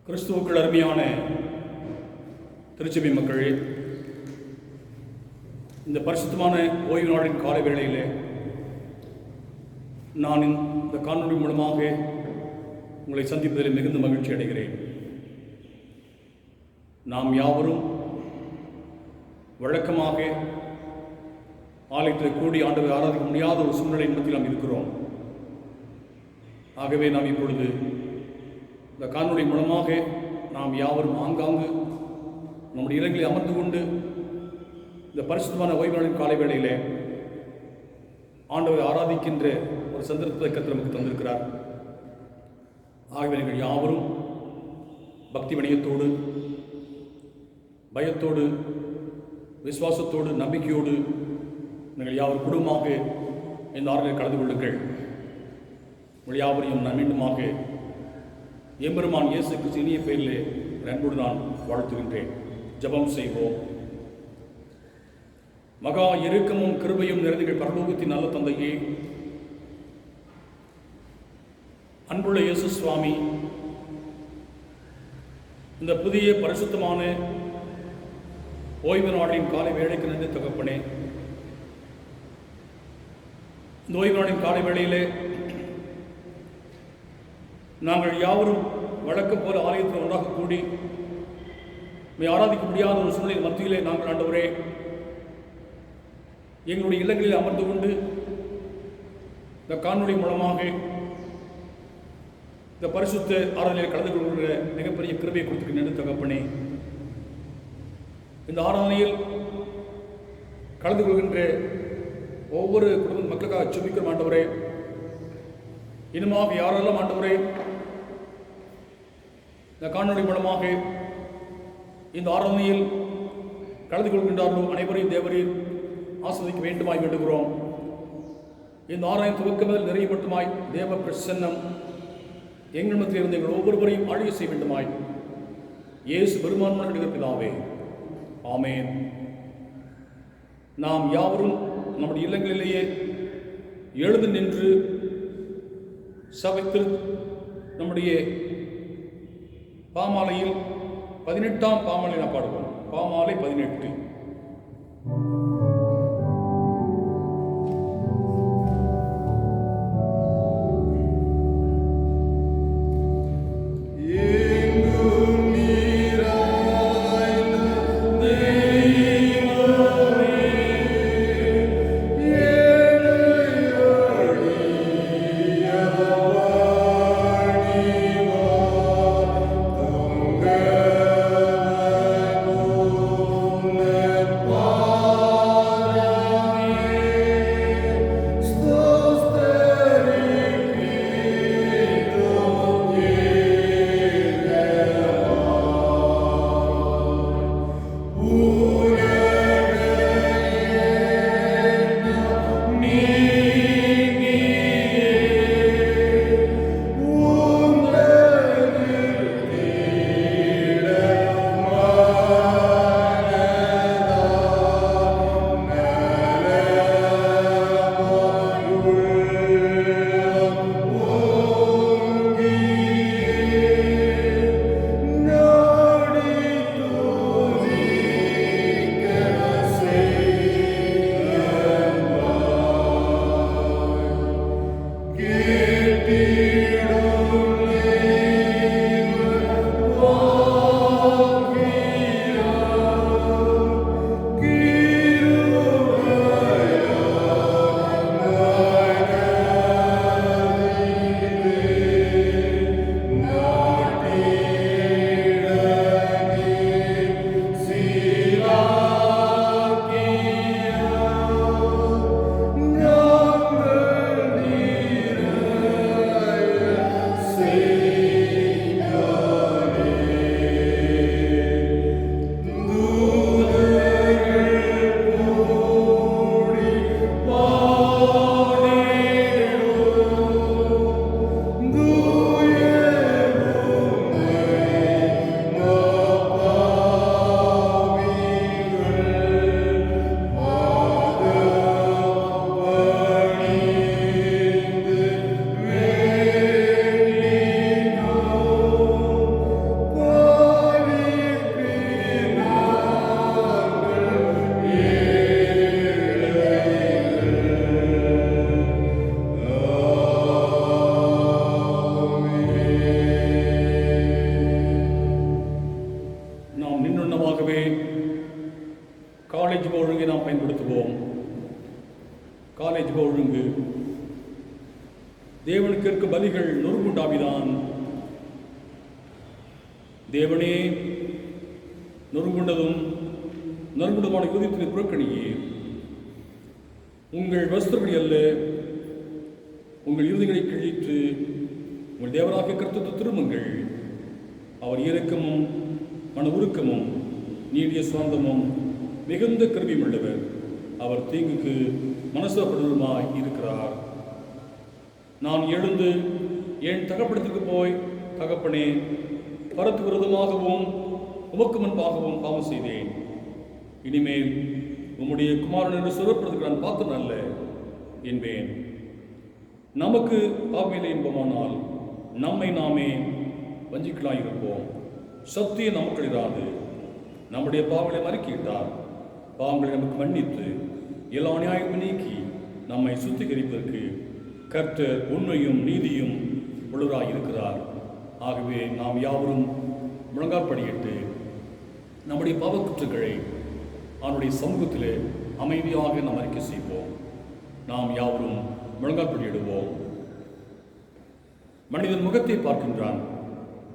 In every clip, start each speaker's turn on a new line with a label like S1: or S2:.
S1: கிறிஸ்துவுக்குள் அருமையான திருச்சபை மக்களே, இந்த பரிசுத்தமான ஓய்வு நாளின் காலை வேளையிலே நான் இந்த காணொளி மூலமாக உங்களை சந்திப்பதில் மிகுந்த மகிழ்ச்சி அடைகிறேன். நாம் யாவரும் வழக்கமாக ஆலயத்தில் கூடி ஆண்டவரை ஆராதிக்க முடியாத ஒரு சூழ்நிலை மத்தியில் நாம் இருக்கிறோம். ஆகவே நாம் இப்பொழுது இந்த காணொளி மூலமாக நாம் யாவரும் ஆங்காங்கு நம்முடைய இடங்களில் அமர்ந்து கொண்டு இந்த பரிசுத்தமான ஓய்வு நாளின் காலை வேளையிலே ஆண்டவரை ஆராதிக்கின்ற ஒரு சந்தர்ப்பத்தை கர்த்தர் நமக்கு தந்திருக்கிறார். ஆகவே நீங்கள் யாவரும் பக்தி வணிகத்தோடு, பயத்தோடு, விசுவாசத்தோடு, நம்பிக்கையோடு நீங்கள் யாவரும் குடும்பமாக இந்த ஆராதனையில் கலந்து கொள்ளுங்கள். உங்கள் யாவரையும் நான் மீண்டுமாக எம்பெருமான் இயேசு கிறிஸ்து இனிய பெயரிலே அன்போடு நான் வாழ்த்துகின்றேன். ஜெபம் செய்வோம். மகா இரக்கமும் கிருபையும் நிறைந்த பரலோகத்தின் நல்ல தந்தையே, அன்புள்ள இயேசு சுவாமி, இந்த புதிய பரிசுத்தமான ஓய்வு நாளின் காலை வேளைக்கு நன்றி தகப்பனே. இந்த ஓய்வு நாளின் காலை வேளையிலே நாங்கள் யாவரும் வழக்கம் போல ஆலயத்தில் ஒன்றாக கூடி ஆராதிக்க முடியாத ஒரு சூழ்நிலை மத்தியிலே நாங்கள் ஆண்டவரே எங்களுடைய இல்லங்களில் அமர்ந்து கொண்டு இந்த காணொளி மூலமாக இந்த பரிசுத்த ஆராதனையில் கலந்து கொள்கிற மிகப்பெரிய கிருபையை கொடுத்துக்கு நன்றி தகப்பனே. இந்த ஆராதனையில் கலந்து கொள்கின்ற ஒவ்வொரு குடும்ப மக்களுக்காக செபிக்கிறோம் ஆண்டவரே. இன்னுமாக யாரெல்லாம் ஆண்டவரே இந்த காணொளி மூலமாக இந்த ஆராதனையில் கலந்து கொள்கின்றார்களோ அனைவரையும் தேவரீர் ஆஸ்வதிக்க வேண்டுமாய் வேண்டுகிறோம். இந்த ஆராதனை துவக்கத்தில் நிறைய மட்டுமாய் தேவ பிரசன்னம் எங்கள் மத்தியில் இருந்து எங்கள் ஒவ்வொருவரையும் ஆளுகை செய்ய வேண்டுமாய் இயேசு பெருமான் பிதாவே, ஆமேன். நாம் யாவரும் நம்முடைய இல்லங்களிலேயே எழுந்து நின்று சபைத்தில் நம்முடைய பாமாலையில் 18ஆம் பாமாலை நாம் பாடுவோம். பாமாலை 18.
S2: Oh
S1: தேவனுக்கு இருக்க பலிகள் நொறுங்குண்டாவிதான். தேவனே, நொறுங்குண்டதும் நறுங்குண்டமான யூதத்தின் புறக்கணியே. உங்கள் வஸ்திரங்களை அல்ல, உங்கள் இறுதிகளை கிழித்து உங்கள் தேவராக கர்த்தத்தை திரும்புங்கள். அவர் இரக்கமும் மன உருக்கமும் நீடிய சுவாந்தமும் மிகுந்த கிருபையும் உள்ளவர். அவர் தீங்குக்கு மனசுப்படுவதுமாய் இருக்கிறார். நான் எழுந்து என் தகப்படத்திற்கு போய், தகப்பனே, பரத்து விரோதமாகவும் உமக்கு முன்பாகவும் பாவம் செய்தேன். இனிமேல் உம்முடைய குமாரன் என்று சொல்லப்படுவதற்கு நான் பார்த்தது அல்ல என்பேன். நமக்கு பாவமில்லை என்பமானால் நம்மை நாமே வஞ்சிக்கலாயிருப்போம். சத்தியம் நமக்கு இராது. நம்முடைய பாவங்களை மறுக்கிட்டார். பாவங்களை நமக்கு மன்னித்து எல்லா நியாயமும் நீக்கி நம்மை சுத்திகரிப்பதற்கு கர்த்தர் உண்மையும் நீதியும் உள்ளவராய் இருக்கிறார். ஆகவே நாம் யாவரும் முழங்காற்படியிட்டு நம்முடைய பாவக்குற்றங்களை அவனுடைய சமூகத்திலே அமைதியாக நாம் அறிக்கை செய்வோம். நாம் யாவரும் முழங்காற்படியிடுவோம். மனிதன் முகத்தை பார்க்கின்றான்,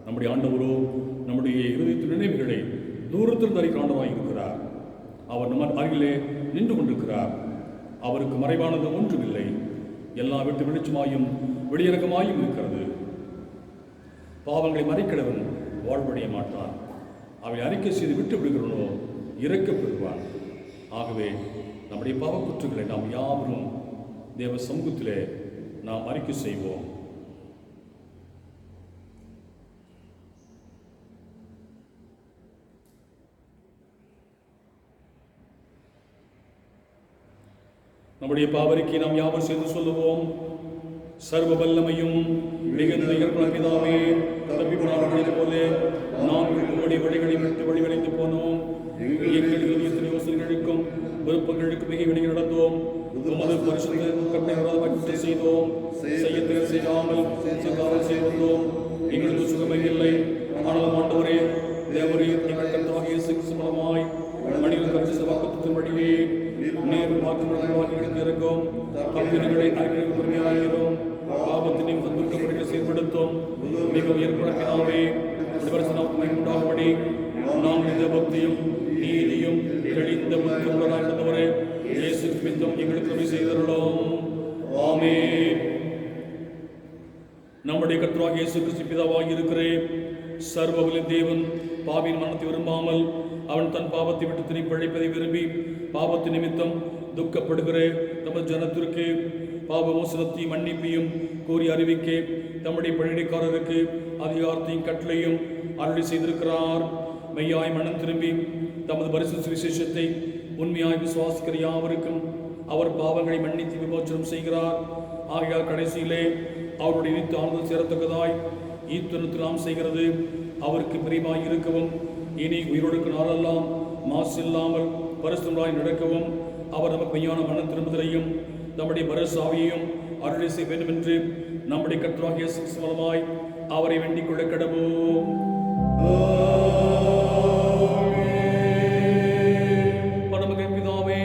S1: நம்முடைய ஆண்டவரோ நம்முடைய இருதயத்தின் நினைவுகளை தூரத்தில் தரிக்க ஆண்டவராய் இருக்கிறார். அவர் நம்ம அருகிலே நின்று கொண்டிருக்கிறார். அவருக்கு மறைவானது ஒன்றுமில்லை. எல்லா விட்டு வெளிச்சமாயும் வெளியிறக்கமாயும் இருக்கிறது. பாவங்களை மறைக்கிறவன் வாழ்வடைய மாட்டான். அவை அறிக்கை செய்து விட்டு விடுகிறவனோ இறக்கப்பெறுவான். ஆகவே நம்முடைய பாவக்குற்றங்களை நாம் யாவரும் தேவ சமூகத்திலே நாம் அறிக்கை செய்வோம். நம்முடைய பாவரிக்கை நாம் யாவர் செய்து சொல்லுவோம். சர்வ வல்லமையும் மிகுந்த இயற்கை பிதாவே, தப்பிப்படாத போல நாங்கள் உங்களுடைய வழிகளை விட்டு வழிவடைந்து போனோம். எங்கள் இதயத்தின் யோசனைகளுக்கும் விருப்பங்களுக்கும் மிக விலகி நடந்தோம். உமது பரிசுத்த கட்டளை செய்தோம். செய்ய செய்யாமல் செய்தோம். எங்களுக்கு சுகமே இல்லை. ஆனால் ஆண்டவரே, தேவரே, எங்கள் கர்த்தராகிய இயேசு கிறிஸ்து மூலமாய் மனிதர்கள் கற்ற வாக்குத்தத்தின் வழியே நேரு வாக்குறுதிகளுக்கு இருக்கும் கம்பெனிகளை அறிஞர்கள் பெருமையாகிறோம். பாவத்தினையும் துன்பப்படுத்த செயல்படுத்தும் மிகவும் ஏற்படுத்தினாவே உண்டாகும்படி நாம் இந்த பக்தியும் நீதியும் தெளிந்த புத்தியுள்ளவரே, இயேசு கிறிஸ்துவின் எங்களுக்கு செய்தருளோம். ஆமென். நம்முடைய கர்த்தராகிய இயேசு கிறிஸ்து பிதாவாகி இருக்கிறேன் சர்வவல்ல தேவன் பாவியின் மரணத்தை விரும்பாமல் அவன் தன் பாவத்தை விட்டு திரும்பி பிழைப்பதை விரும்பி பாவத்து நிமித்தம் துக்கப்படுகிற நமது ஜனத்திற்கு பாவ மோசனத்தையும் மன்னிப்பையும் கோரி அறிவிக்க தம்முடைய பணியடைக்காரருக்கு அதிகாரத்தையும் கட்டளையும் அருளி செய்திருக்கிறார். மெய்யாய் மனம் திரும்பி தமது பரிசுத்த விசேஷத்தை உண்மையாய் விசுவாசிக்கிற யாவருக்கும் அவர் பாவங்களை மன்னித்து விமோசனம் செய்கிறார். ஆகையால் கடைசியிலே அவருடைய நித்திய ஆனந்தம் சேரத்தக்கதாய் ஈத்துணத்தில் நாம் செய்கிறது அவருக்கு பிரியமாய் இருக்கவும் இனி உயிரோடுக்கு நாளெல்லாம் மாசு இல்லாமல் பரிசுத்தமாய் நடக்கவும் அவர் நமக்கு மெய்யான மனம் திரும்புதலையும் நம்முடைய பரசாவியையும் அருளை செய்ய வேண்டும் என்று நம்முடைய கர்த்தராகிய இயேசு கிறிஸ்து மூலமாய் அவரை வேண்டிக் கொள்ள கடவோம். பரமபிதாவே, பிதாவே,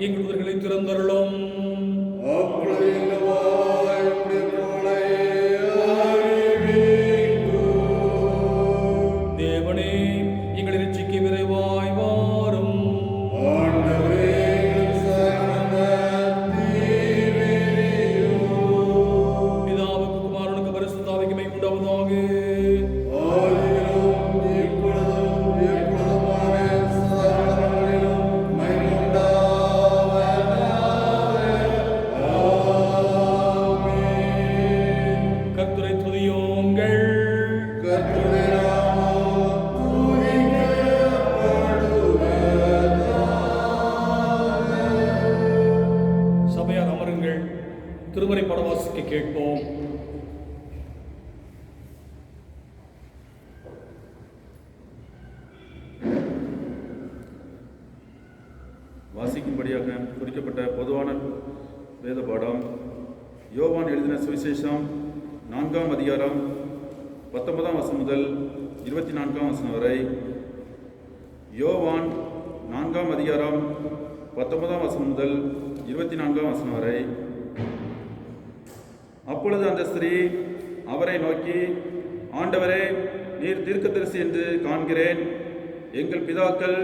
S1: எங்கள்
S2: வாசிக்கும்படியாக குறிக்கப்பட்ட பொதுவான வேத பாடம் யோவான் எழுதின சுவிசேஷம் 4ஆம் அதிகாரம் 19ஆம் வசனம் முதல் 24ஆம் வசனம் வரை. யோவான் 4ஆம் அதிகாரம் 19ஆம் வசனம் முதல் 24ஆம் வசனம் வரை. அப்பொழுது அந்த ஸ்திரீ அவரை நோக்கி, ஆண்டவரே, நீர் தீர்க்கதரிசி என்று காண்கிறேன். எங்கள் பிதாக்கள்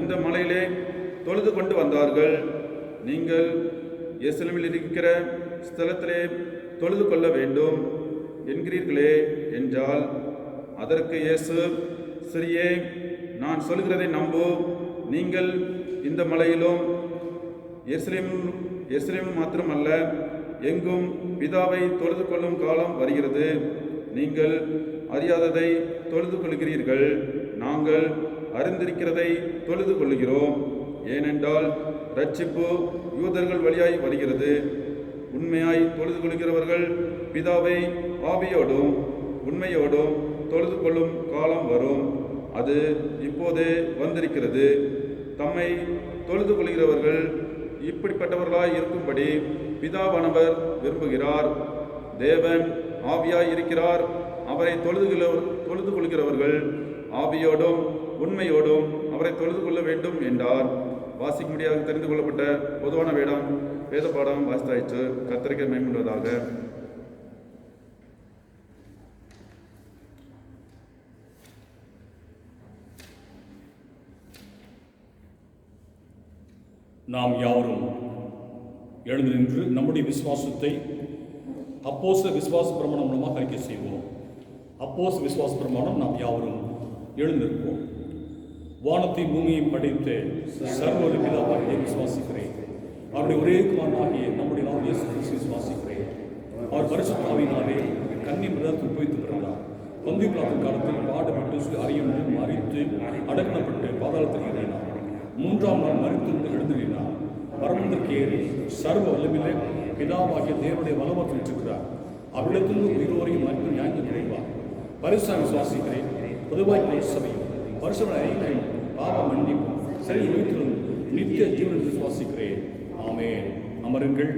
S2: இந்த மலையிலே தொழுது கொண்டு வந்தார்கள். நீங்கள் எருசலேமில் இருக்கிற ஸ்தலத்திலே தொழுது கொள்ள வேண்டும் என்கிறீர்களே என்றால். அதற்கு இயேசு, ஸ்திரீயே, நான் சொல்கிறதை நம்பு. நீங்கள் இந்த மலையிலும் எருசலேமில் மாத்திரமல்ல, எங்கும் பிதாவை தொழுது கொள்ளும் காலம் வருகிறது. நீங்கள் அறியாததை தொழுது கொள்கிறீர்கள், நாங்கள் அறிந்திருக்கிறதை தொழுது கொள்கிறோம். ஏனென்றால் இரட்சிப்பு யூதர்கள் வழியாய் வருகிறது. உண்மையாய் தொழுது கொள்கிறவர்கள் பிதாவை ஆவியோடும் உண்மையோடும் தொழுது கொள்ளும் காலம் வரும். அது இப்போதே வந்திருக்கிறது. தம்மை தொழுது கொள்கிறவர்கள் இப்படிப்பட்டவர்களாய் இருக்கும்படி பிதாவானவர் விரும்புகிறார். தேவன் ஆவியாய் இருக்கிறார். அவரை தொழுது கொள்கிறவர்கள் ஆவியோடும் உண்மையோடும் அவரை தொழுது கொள்ள வேண்டும் என்றார். வாசிக்கும்படியாக தெரிந்து கொள்ளப்பட்ட பொதுவான வேத பாடம் வாசித்தாயிற்று. கர்த்தருக்கு மேம்படுவதாக.
S1: நாம் யாவரும் எழுந்து நின்று நம்முடைய விசுவாசத்தை அப்போஸ்தல விசுவாச பிரமாணம் மூலமாக அறிக்கை செய்வோம். அப்போஸ்தல விசுவாச பிரமாணம். நாம் யாவரும் எழுந்திருப்போம். வானத்தை பூமியையும் படைத்த சர்வ பிதாவாகிய விசுவாசிக்கிறேன். அவருடைய ஒரே குமாரனாகிய நம்முடைய இயேசு கிறிஸ்துவை விசுவாசிக்கிறேன். அவர் பரிசுத்த ஆவியினாலே கன்னி மிருகத்தில் போய்த்து பிறந்தார். பொந்திய பிலாத்து காலத்தில் பாடுபட்டு அறியுண்டு மறித்து அடக்கப்பட்டு பாதாளத்தில் இறங்கினார். 3ஆம் நாள் மரித்து எழுந்தினார். பரமத்திற்கு ஏறி சர்வ வல்லமையிலே பிதாவாகிய தேவனுடைய வல்லமத்தில் இருக்கிறார். அவரிடத்திலிருந்து உயிரோரையும் மறித்து நியாயம் கிடைப்பார். பரிசுத்த விசுவாசிக்கிறேன். பொதுவாக சபையும் பரிசுத்த அறிக்கையும் பாவ மன்னிப்பும் சரி உயிர்த்திலும் நித்திய ஜீவனை விசுவாசிக்கிறேன். ஆமென். அமருங்கள்.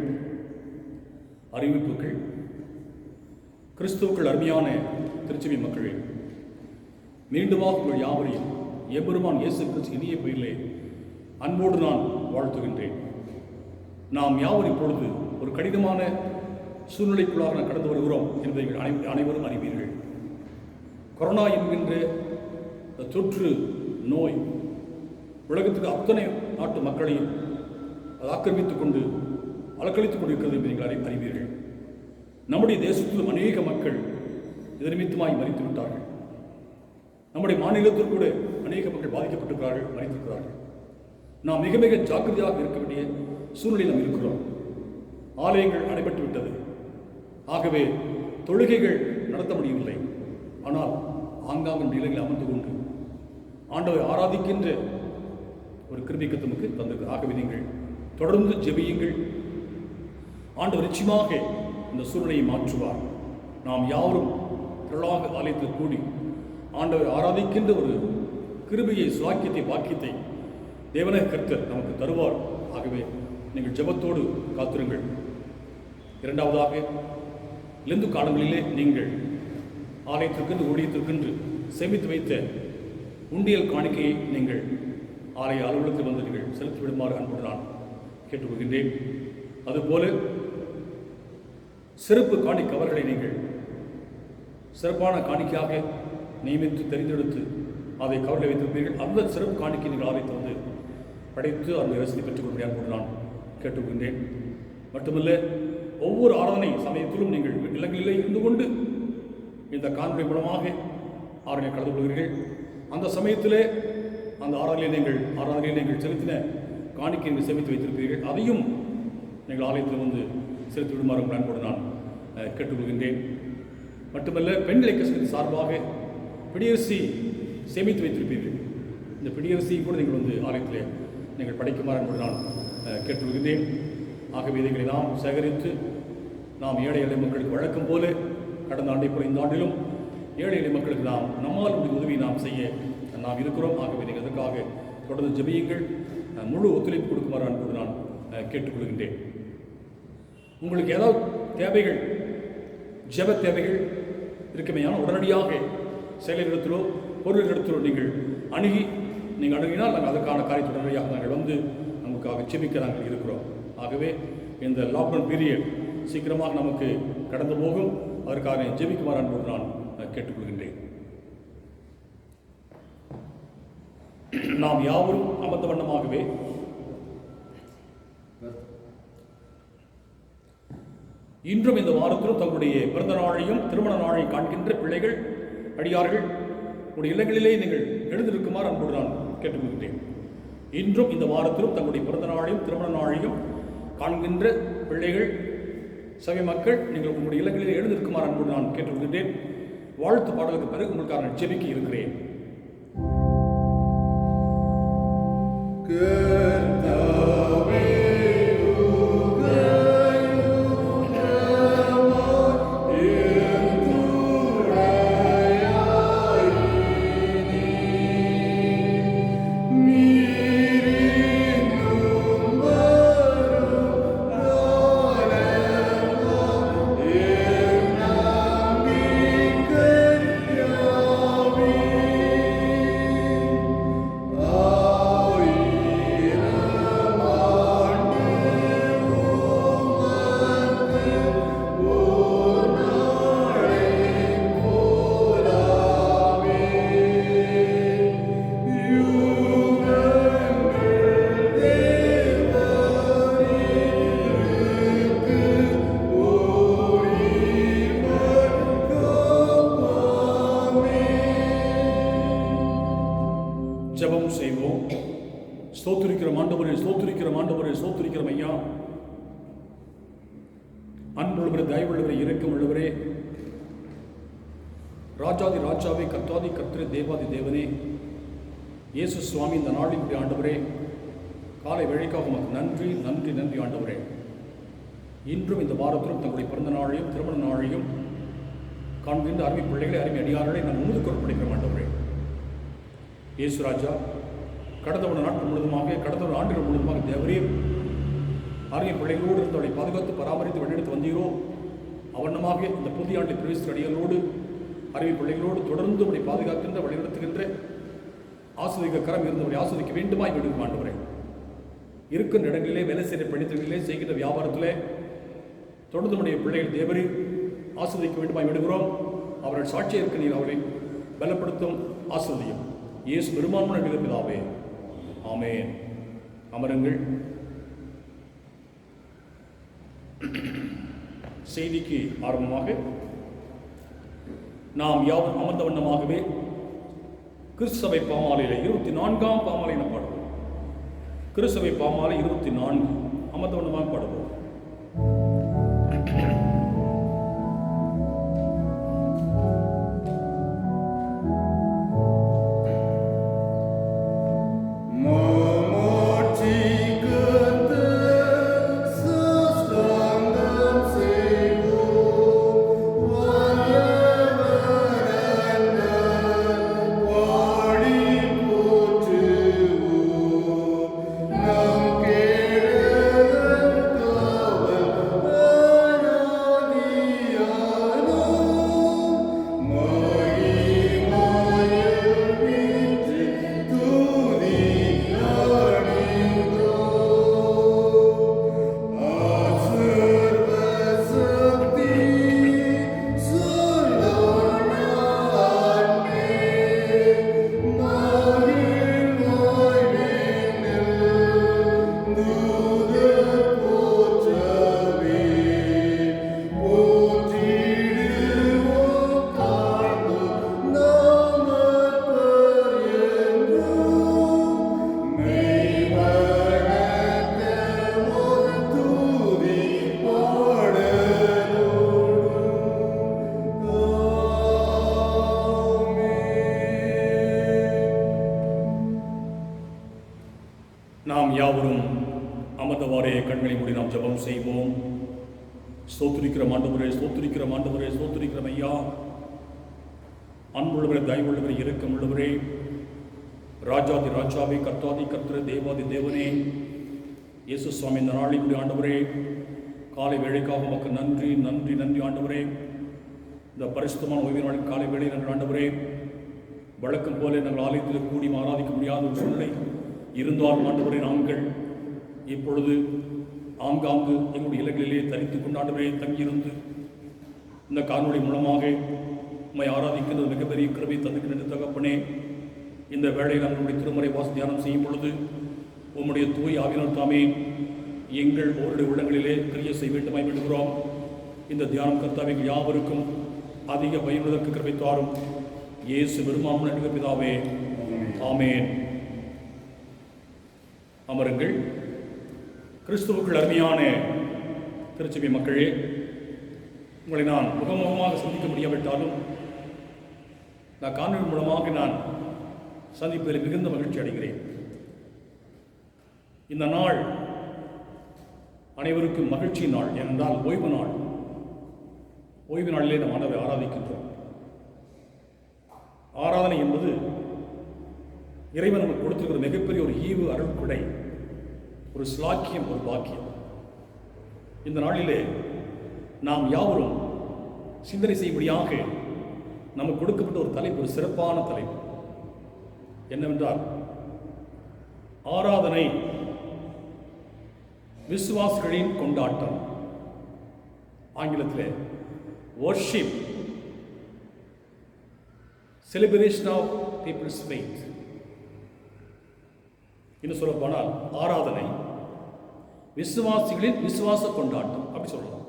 S1: அறிவிப்புகள். கிறிஸ்துவுக்குள் அருமையான திருச்சபை மக்களே, மீண்டுமாக உங்கள் யாவரையும் எம்பெருமான் இயேசு கிறிஸ்து இனிய பெயரிலே அன்போடு நான் வாழ்த்துகின்றேன். நாம் யாவரும் இப்பொழுது ஒரு கடினமான சூழ்நிலைக்குள்ளாக கடந்து வருகிறோம் என்பதை அனைவரும் அறிவீர்கள். கொரோனா என்கின்ற தொற்று நோய் உலகத்துக்கு அத்தனை நாட்டு மக்களையும் அது ஆக்கிரமித்துக் கொண்டு அலக்களித்துக் கொண்டிருக்கிறது என்பதை நீங்கள் அறிவீர்கள். நம்முடைய தேசத்திலும் அநேக மக்கள் இது நிமித்தமாய் மறித்து விட்டார்கள். நம்முடைய மாநிலத்தில் கூட அநேக மக்கள் பாதிக்கப்பட்டிருக்கிறார்கள், மறித்திருக்கிறார்கள். நாம் மிக மிக ஜாக்கிரதையாக இருக்க வேண்டிய சூழ்நிலையில் நாம் இருக்கிறோம். ஆலயங்கள் அடைபட்டு விட்டது. ஆகவே தொழுகைகள் நடத்த முடியவில்லை. ஆனால் ஆங்காங்கு நிலையில் அமர்ந்து கொண்டு ஆண்டவரை ஆராதிக்கின்ற ஒரு கிருபைக்கு நமக்கு தந்தது. ஆகவே நீங்கள் தொடர்ந்து ஜெபியுங்கள். ஆண்டவர் நிச்சயமாக இந்த சூழ்நிலையை மாற்றுவார். நாம் யாவரும் திரளாக ஆலயத்தில் கூடி ஆண்டவர் ஆராதிக்கின்ற ஒரு கிருபையை, சுவாக்கியத்தை, பாக்கியத்தை தேவனே கர்த்தர் நமக்கு தருவார். ஆகவே நீங்கள் ஜெபத்தோடு காத்திருங்கள். இரண்டாவதாக, லெந்து காலங்களிலே நீங்கள் ஆலயத்திற்கென்று ஊழியத்திற்கென்று சேமித்து வைத்த உண்டியல் காணிக்கையை நீங்கள் ஆலய அலுவலகத்தில் வந்து நீங்கள் செலுத்திவிடுமாறு அன்போடு நான் கேட்டுக்கொள்கின்றேன். அதுபோல சிறப்பு காணிக்கவர்களை நீங்கள் சிறப்பான காணிக்கையாக நியமித்து தெரிந்தெடுத்து அதை கவரில் வைத்திருப்பீர்கள். அந்த சிறப்பு காணிக்கை நீங்கள் ஆலயத்தை வந்து படைத்து அந்த ரசீதை பெற்றுக் கொள்வதை அன்போடு நான் கேட்டுக்கொள்கின்றேன். மட்டுமல்ல, ஒவ்வொரு ஆராதனை சமயத்திலும் நீங்கள் இல்லங்களிலே இருந்து கொண்டு இந்த காணொலி மூலமாக ஆராதனை கலந்து கொள்கிறீர்கள். அந்த சமயத்திலே அந்த ஆராதனையை நீங்கள் செலுத்தின காணிக்கை நீங்கள் சேமித்து வைத்திருப்பீர்கள். அதையும் நீங்கள் ஆலயத்தில் வந்து செலுத்தி விடுமாறு உங்கள் அன்போடு நான் கேட்டுக்கொள்கின்றேன். மட்டுமல்ல, பெண்களை கஷ்டத்தின் சார்பாக பிடியரசி சேமித்து வைத்திருப்பீர்கள். இந்த பிடியரசியை கூட நீங்கள் வந்து ஆலயத்திலே நீங்கள் படைக்குமாறு அன்போடு நான் கேட்டுக்கொள்கின்றேன். ஆகவே இதைகளை நாம் சேகரித்து நாம் ஏழை எளிய மக்களுக்கு வழக்கம் போல கடந்த ஆண்டை போல இந்த ஆண்டிலும் ஏழை எளிய மக்களுக்கு நாம் நம்மால் உதவி நாம் செய்ய நாம் இருக்கிறோம். ஆகவே நீங்கள் அதற்காக தொடர்ந்து ஜெபியுங்கள். முழு ஒத்துழைப்பு கொடுக்குமாறு அன்போடு நான் கேட்டுக்கொள்கின்றேன். உங்களுக்கு ஏதாவது தேவைகள், ஜெப தேவைகள் இருக்குமையான உடனடியாக செயலரிடத்திலோ பொருளிடத்திலோ நீங்கள் அணுகினால் நாங்கள் அதற்கான காரியத்தை உடனடியாக நாங்கள் வந்து நமக்காக ஜெபிக்க நாங்கள் இருக்கிறோம். ஆகவே இந்த லாக்டவுன் பீரியட் சீக்கிரமாக நமக்கு கடந்து போகும். அதற்காக ஜெபிக்குமாறு அன்போடு நான் கேட்டுக்கொள்கின்றேன். நாம் யாவரும் அமர்ந்த வண்ணமாகவே இன்றும் இந்த வாரத்திலும் தங்களுடைய பிறந்த நாளையும் திருமண நாளையும் காண்கின்ற பிள்ளைகள், அடியார்கள் உடைய இல்லங்களிலே நீங்கள் எழுந்திருக்குமாறு அன்போடு நான் கேட்டுக்கொள்கின்றேன். இன்றும் இந்த வாரத்திலும் தங்களுடைய பிறந்த நாளையும் திருமண நாளையும் காண்கின்ற பிள்ளைகள், சபை மக்கள், நீங்கள் உங்களுடைய இல்லங்களிலே எழுந்திருக்குமாறு அன்போடு நான் கேட்டுக்கொள்கின்றேன். வாழ்த்து பாடலுக்கு பிறகு உங்களுக்காக நான் ஜெபிக்க இருக்கிறேன். ஜெபம் செய்வோம். ஸ்தோத்திரிக்கிறோம் ஆண்டவரே, ஸ்தோத்திரிக்கிறோம் ஆண்டவரே, ஸ்தோத்திரிக்கிறோம் ஐயா. அன்புள்ளவரே, தயவுள்ளவரே, இரக்கம் உள்ளவரே, ராஜாதி ராஜாவே, கர்த்தாதி கர்த்தரே, தேவாதி தேவனே, இயேசு சுவாமி, இந்த நாளினுடைய ஆண்டவரே, காலை வேளைக்காக உமக்கு நன்றி நன்றி நன்றி ஆண்டவரே. இன்றும் இந்த வாரத்திலும் தங்களுடைய பிறந்த நாளையும் திருமண நாளையும் காண்கின்ற அருமை பிள்ளைகளை, அருமை அடியார்களை நான் முழுதுக்கொள் படிக்கிறோம் ஆண்டவரே. இயேசு ராஜா, கடந்த ஒரு நாட்கள் முழுவதுமாக, கடந்த ஒரு ஆண்டுகள் முழுவதுமாக தேவரீர் அருமை பிள்ளைகளோடு இருந்தவரை பாதுகாத்து பராமரித்து வழிநடத்து வந்தீரோ, அவண்ணமாக இந்த புதிய ஆண்டை பிரவேசித்த அடிகளோடு அருமை பிள்ளைகளோடு தொடர்ந்து அவரை பாதுகாக்கின்ற வழிநடத்துகின்ற ஆஸ்வதிக்க கரம் இருந்தவரை ஆஸ்வதிக்க வேண்டுமாய் விடுவோம் ஆண்டவரே. இருக்கின்ற இடங்களிலே, வேலை செய்கிற பணித்தவர்களிலே, செய்கின்ற வியாபாரத்திலே தொடர்ந்து நம்முடைய பிள்ளைகள் தேவரீர் ஆஸ்வதிக்க வேண்டுமாய் விடுகிறோம். அவர்கள் சாட்சியாக இருக்க நீர் அவரை பலப்படுத்தும், ஆஸ்வதியும். இயேசு பெருமான் நடிகர் பிதாவே, ஆமென். அமருங்கள். செய்திக்கு ஆரம்பமாக நாம் யாவும் அமர்ந்த வண்ணமாகவே கிறிஸ்தவை பாமாலையில் 24ஆம் பாமாலை என பாடுவோம். கிறிஸ்தவை பாமாலை 24 அமர்ந்த வண்ணமாக பாடுவோம். நாம் யாவரும் அமர்ந்தவாறே கண்களை மூடி நாம் ஜெபம் செய்வோம். ஸ்தோத்திரிக்கிறோம் ஆண்டவரே, ஸ்தோத்திரிக்கிறோம் ஆண்டவரே, ஸ்தோத்திரிக்கிறோம் ஐயா. அன்புள்ளவரே, தயவுள்ளவரே, இரக்கம் உள்ளவரே, ராஜாதி ராஜாவே, கர்த்தாதி கர்த்தரே, தேவாதி தேவனே, இயேசு சுவாமி, இந்த நாளினுடைய ஆண்டவரே, காலை வேளைக்காக உமக்கு நன்றி நன்றி நன்றி ஆண்டவரே. இந்த பரிசுத்தமான ஓய்வு நாளின் காலை வேளை நன்றி ஆண்டவரே. வழக்கம் போல நாங்கள் ஆலயத்தில் கூடி ஆராதிக்க முடியாத ஒரு சூழ்நிலை இருந்தாலும் ஆண்டவரே, நாங்கள் இப்பொழுது ஆங்காங்கு எங்களுடைய இல்லங்களிலே தரித்து கொண்டாண்டவரே தங்கியிருந்து இந்த காணொளி மூலமாக உம்மை ஆராதிக்கின்ற மிகப்பெரிய கிருபை தந்துக்கின்ற தகப்பனே, இந்த வேளையில் நம்மளுடைய திருமறை வாசி தியானம் செய்யும் பொழுது உம்முடைய தூய் ஆவியினால் தாமே எங்கள் ஒருடைய உள்ளங்களிலே கிரியை செய்ய வேண்டுமாய் வேண்டுகிறோம். இந்த தியானம் கர்த்தாவே யாவருக்கும் அதிக பயனுள்ளதற்கு கிருபை தாரும். இயேசு பெருமாள் நடிகர் பிதாவே, ஆமேன். அமருங்கள். கிறிஸ்துவுக்குள் அருமையான திருச்சபை மக்களே, உங்களை நான் முகமுகமாக சந்திக்க முடியாவிட்டாலும் நான் காணொலி மூலமாக நான் சந்திப்பதில் மிகுந்த மகிழ்ச்சி அடைகிறேன். இந்த நாள் அனைவருக்கும் மகிழ்ச்சி நாள். ஏனென்றால் ஓய்வு நாள். ஓய்வு நாளிலே நாம் ஆண்டவரை ஆராதிக்கின்றோம். ஆராதனை என்பது இறைவன் நமக்கு கொடுத்திருக்கிற மிகப்பெரிய ஒரு ஈவு, அருள்கொடை, ஒரு ஸ்லாக்கியம், ஒரு பாக்கியம். இந்த நாளிலே நாம் யாவரும் சிந்தனை செய்யும்படியாக நமக்கு கொடுக்கப்பட்ட ஒரு தலைப்பு, ஒரு சிறப்பான தலைப்பு என்னவென்றால் ஆராதனை விசுவாசிகளின் கொண்டாட்டம். ஆங்கிலத்தில் worship, celebration of people's faith. இன்னும் சொல்ல போனால் ஆராதனை விசுவாசிகளின் விசுவாச கொண்டாட்டம் அப்படி சொல்லலாம்.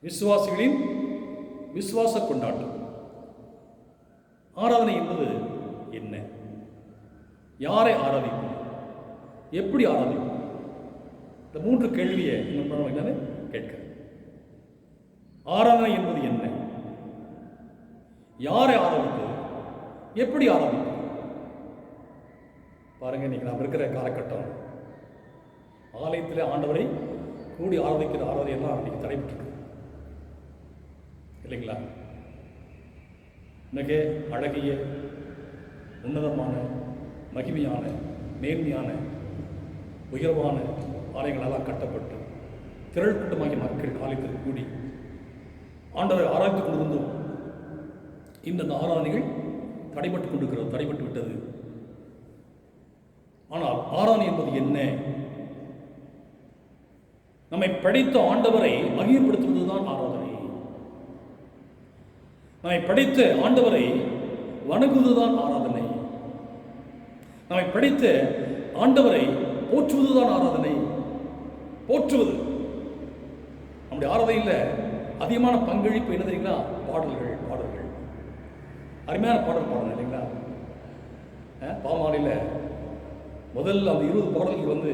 S1: விசுவாசிகளின் விசுவாச கொண்டாட்டம். ஆராதனை என்பது என்ன? யாரை ஆராதிப்போம்? எப்படி ஆராதிப்போம்? இந்த மூன்று கேள்வியை என்ன கேட்க. ஆராதனை என்பது என்ன? யாரை ஆராதிப்பது? எப்படி ஆராதிப்பது? பாருங்க, இன்னைக்கு நாம் இருக்கிற காலகட்டம் ஆலயத்தில் ஆண்டவரை கூடி ஆராதிக்கிற ஆராதனையெல்லாம் இன்னைக்கு தடைபட்டு இல்லைங்களா? மிக அழகிய, உன்னதமான, மகிமையான, மேன்மையான, உயர்வான ஆலயங்களெல்லாம் கட்டப்பட்டு திரள் கூட்டமாகிய மக்கள் ஆலயத்தில் கூடி ஆண்டவரை ஆராய்த்துக் கொண்டிருந்தோம். இந்த ஆராதனைகள் தடைபட்டு கொண்டிருக்கிறது, தடைபட்டு விட்டது. ஆனால் ஆராதனை என்பது என்ன? நம்மை படைத்த ஆண்டவரை மகிமைப்படுத்துவதுதான் ஆராதனை. நம்மை படைத்த ஆண்டவரை வணங்குவதுதான் ஆராதனை. நம்மை படைத்த ஆண்டவரை போற்றுவதுதான் ஆராதனை. போற்றுவது நம்முடைய ஆராதனையில் அதிகமான பங்களிப்பு என்ன தெரியுங்களா? பாடல்கள். அருமையான பாடல் பாடணும் இல்லைங்களா? பாமாலையில் முதல்ல அந்த 20 பாடல்கள் வந்து